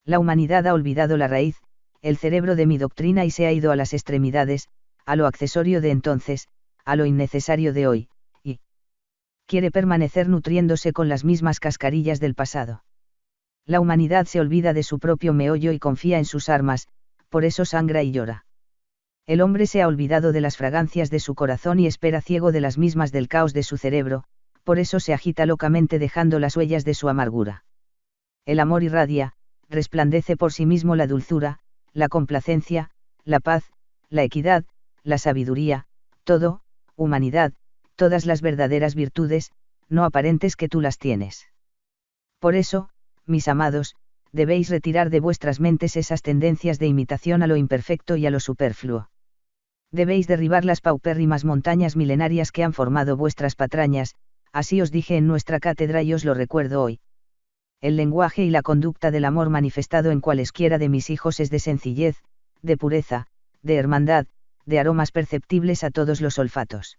La humanidad ha olvidado la raíz, el cerebro de mi doctrina y se ha ido a las extremidades, a lo accesorio de entonces, a lo innecesario de hoy, y quiere permanecer nutriéndose con las mismas cascarillas del pasado. La humanidad se olvida de su propio meollo y confía en sus armas, por eso sangra y llora. El hombre se ha olvidado de las fragancias de su corazón y espera ciego de las mismas del caos de su cerebro, por eso se agita locamente dejando las huellas de su amargura. El amor irradia, resplandece por sí mismo la dulzura, la complacencia, la paz, la equidad, la sabiduría, todo, humanidad, todas las verdaderas virtudes, no aparentes que tú las tienes. Por eso, mis amados, debéis retirar de vuestras mentes esas tendencias de imitación a lo imperfecto y a lo superfluo. Debéis derribar las paupérrimas montañas milenarias que han formado vuestras patrañas, así os dije en nuestra cátedra y os lo recuerdo hoy. El lenguaje y la conducta del amor manifestado en cualesquiera de mis hijos es de sencillez, de pureza, de hermandad, de aromas perceptibles a todos los olfatos.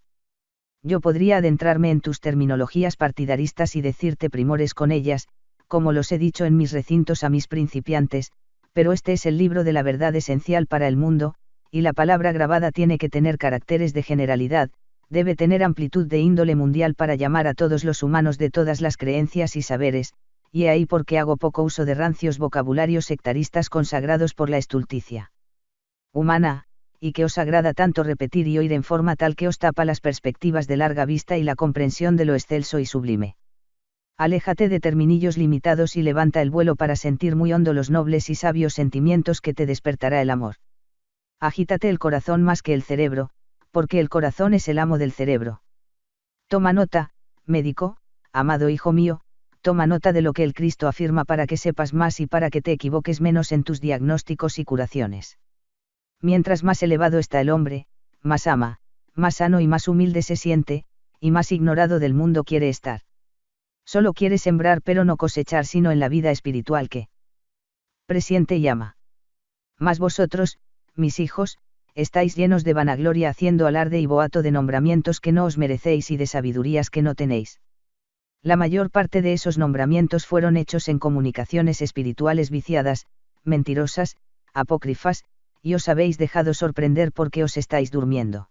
Yo podría adentrarme en tus terminologías partidaristas y decirte primores con ellas, como los he dicho en mis recintos a mis principiantes, pero este es el libro de la verdad esencial para el mundo, y la palabra grabada tiene que tener caracteres de generalidad, debe tener amplitud de índole mundial para llamar a todos los humanos de todas las creencias y saberes, y ahí porque hago poco uso de rancios vocabularios sectaristas consagrados por la estulticia humana, y que os agrada tanto repetir y oír en forma tal que os tapa las perspectivas de larga vista y la comprensión de lo excelso y sublime. Aléjate de terminillos limitados y levanta el vuelo para sentir muy hondo los nobles y sabios sentimientos que te despertará el amor. Agítate el corazón más que el cerebro, porque el corazón es el amo del cerebro. Toma nota, médico, amado hijo mío, toma nota de lo que el Cristo afirma para que sepas más y para que te equivoques menos en tus diagnósticos y curaciones. Mientras más elevado está el hombre, más ama, más sano y más humilde se siente, y más ignorado del mundo quiere estar. Solo quiere sembrar pero no cosechar sino en la vida espiritual que presiente y ama. Mas vosotros, mis hijos, estáis llenos de vanagloria haciendo alarde y boato de nombramientos que no os merecéis y de sabidurías que no tenéis. La mayor parte de esos nombramientos fueron hechos en comunicaciones espirituales viciadas, mentirosas, apócrifas, y os habéis dejado sorprender porque os estáis durmiendo.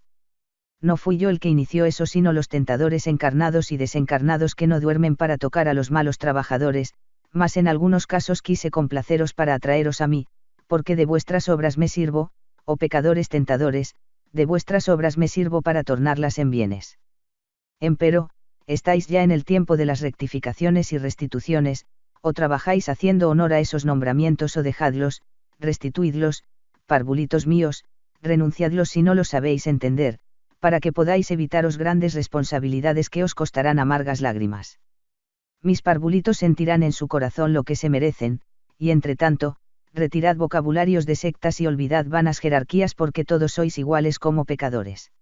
No fui yo el que inició eso sino los tentadores encarnados y desencarnados que no duermen para tocar a los malos trabajadores, mas en algunos casos quise complaceros para atraeros a mí, porque de vuestras obras me sirvo, oh pecadores tentadores, de vuestras obras me sirvo para tornarlas en bienes. Empero, estáis ya en el tiempo de las rectificaciones y restituciones, o trabajáis haciendo honor a esos nombramientos o dejadlos, restituidlos, parvulitos míos, renunciadlos si no los sabéis entender, para que podáis evitaros grandes responsabilidades que os costarán amargas lágrimas. Mis parvulitos sentirán en su corazón lo que se merecen, y entre tanto, retirad vocabularios de sectas y olvidad vanas jerarquías porque todos sois iguales como pecadores.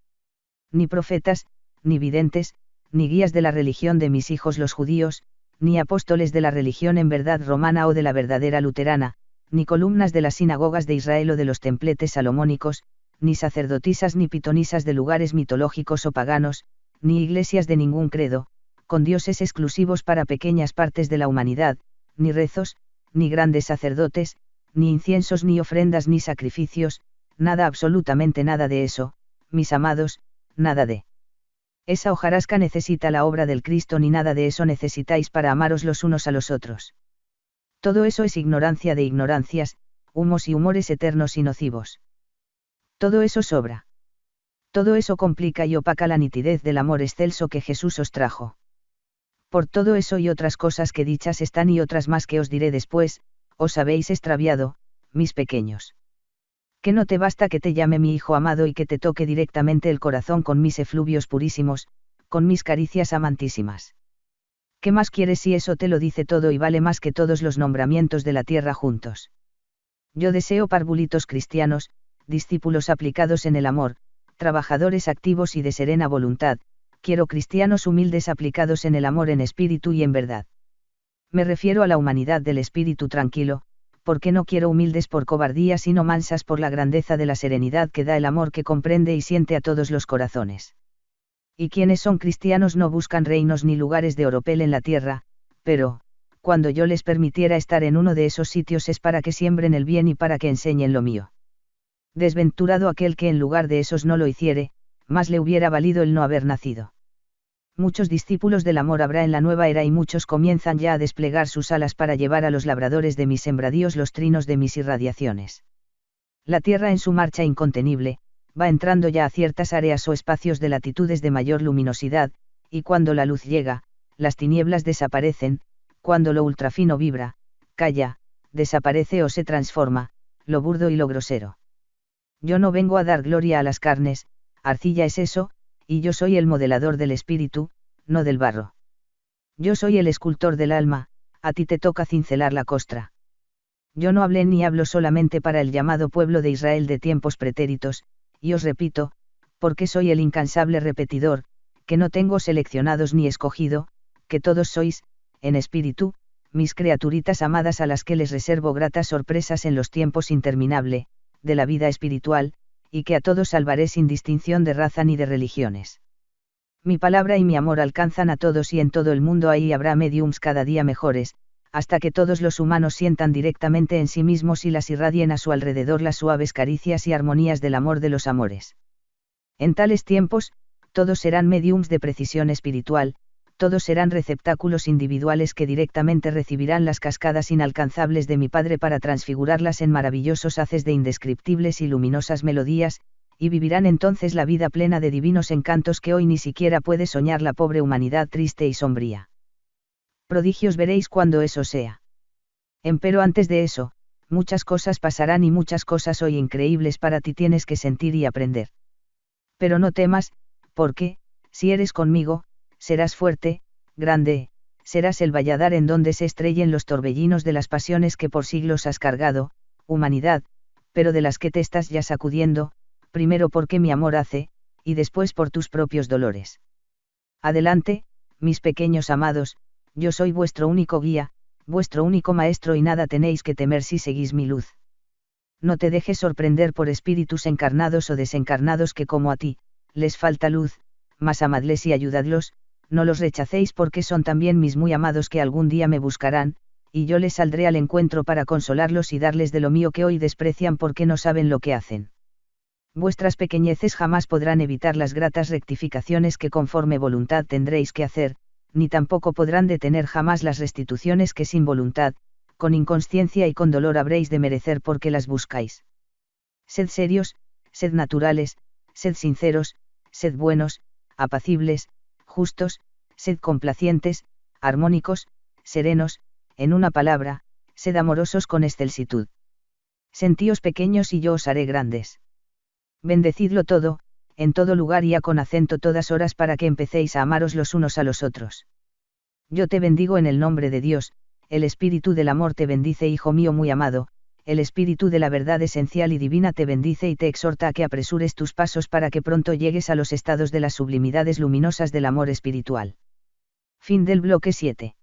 Ni profetas, ni videntes, ni guías de la religión de mis hijos los judíos, ni apóstoles de la religión en verdad romana o de la verdadera luterana, ni columnas de las sinagogas de Israel o de los templetes salomónicos, ni sacerdotisas ni pitonisas de lugares mitológicos o paganos, ni iglesias de ningún credo, con dioses exclusivos para pequeñas partes de la humanidad, ni rezos, ni grandes sacerdotes, ni inciensos ni ofrendas ni sacrificios, nada absolutamente nada de eso, mis amados, nada de esa hojarasca necesita la obra del Cristo ni nada de eso necesitáis para amaros los unos a los otros. Todo eso es ignorancia de ignorancias, humos y humores eternos y nocivos. Todo eso sobra. Todo eso complica y opaca la nitidez del amor excelso que Jesús os trajo. Por todo eso y otras cosas que dichas están y otras más que os diré después, os habéis extraviado, mis pequeños. Que no te basta que te llame mi hijo amado y que te toque directamente el corazón con mis efluvios purísimos, con mis caricias amantísimas. ¿Qué más quieres si eso te lo dice todo y vale más que todos los nombramientos de la tierra juntos? Yo deseo parvulitos cristianos, discípulos aplicados en el amor, trabajadores activos y de serena voluntad, quiero cristianos humildes aplicados en el amor en espíritu y en verdad. Me refiero a la humanidad del espíritu tranquilo, porque no quiero humildes por cobardía sino mansas por la grandeza de la serenidad que da el amor que comprende y siente a todos los corazones. Y quienes son cristianos no buscan reinos ni lugares de oropel en la tierra, pero, cuando yo les permitiera estar en uno de esos sitios es para que siembren el bien y para que enseñen lo mío. Desventurado aquel que en lugar de esos no lo hiciere, más le hubiera valido el no haber nacido. Muchos discípulos del amor habrá en la nueva era y muchos comienzan ya a desplegar sus alas para llevar a los labradores de mis sembradíos los trinos de mis irradiaciones. La Tierra en su marcha incontenible, va entrando ya a ciertas áreas o espacios de latitudes de mayor luminosidad, y cuando la luz llega, las tinieblas desaparecen, cuando lo ultrafino vibra, calla, desaparece o se transforma, lo burdo y lo grosero. Yo no vengo a dar gloria a las carnes, arcilla es eso, y yo soy el modelador del espíritu, no del barro. Yo soy el escultor del alma, a ti te toca cincelar la costra. Yo no hablé ni hablo solamente para el llamado pueblo de Israel de tiempos pretéritos, y os repito, porque soy el incansable repetidor, que no tengo seleccionados ni escogido, que todos sois, en espíritu, mis criaturitas amadas a las que les reservo gratas sorpresas en los tiempos interminable, de la vida espiritual, y que a todos salvaré sin distinción de raza ni de religiones. Mi palabra y mi amor alcanzan a todos y en todo el mundo ahí habrá mediums cada día mejores, hasta que todos los humanos sientan directamente en sí mismos y las irradien a su alrededor las suaves caricias y armonías del amor de los amores. En tales tiempos, todos serán mediums de precisión espiritual, todos serán receptáculos individuales que directamente recibirán las cascadas inalcanzables de mi Padre para transfigurarlas en maravillosos haces de indescriptibles y luminosas melodías, y vivirán entonces la vida plena de divinos encantos que hoy ni siquiera puede soñar la pobre humanidad triste y sombría. Prodigios veréis cuando eso sea. Empero antes de eso, muchas cosas pasarán y muchas cosas hoy increíbles para ti tienes que sentir y aprender. Pero no temas, porque, si eres conmigo, serás fuerte, grande, serás el valladar en donde se estrellen los torbellinos de las pasiones que por siglos has cargado, humanidad, pero de las que te estás ya sacudiendo, primero porque mi amor hace, y después por tus propios dolores. Adelante, mis pequeños amados, yo soy vuestro único guía, vuestro único maestro y nada tenéis que temer si seguís mi luz. No te dejes sorprender por espíritus encarnados o desencarnados que como a ti, les falta luz, mas amadles y ayudadlos, no los rechacéis porque son también mis muy amados que algún día me buscarán, y yo les saldré al encuentro para consolarlos y darles de lo mío que hoy desprecian porque no saben lo que hacen. Vuestras pequeñeces jamás podrán evitar las gratas rectificaciones que conforme voluntad tendréis que hacer, ni tampoco podrán detener jamás las restituciones que sin voluntad, con inconsciencia y con dolor habréis de merecer porque las buscáis. Sed serios, sed naturales, sed sinceros, sed buenos, apacibles, justos, sed complacientes, armónicos, serenos, en una palabra, sed amorosos con excelsitud. Sentíos pequeños y yo os haré grandes. Bendecidlo todo, en todo lugar y a con acento todas horas para que empecéis a amaros los unos a los otros. Yo te bendigo en el nombre de Dios, el Espíritu del amor te bendice hijo mío muy amado, el Espíritu de la verdad esencial y divina te bendice y te exhorta a que apresures tus pasos para que pronto llegues a los estados de las sublimidades luminosas del amor espiritual. Fin del bloque 7.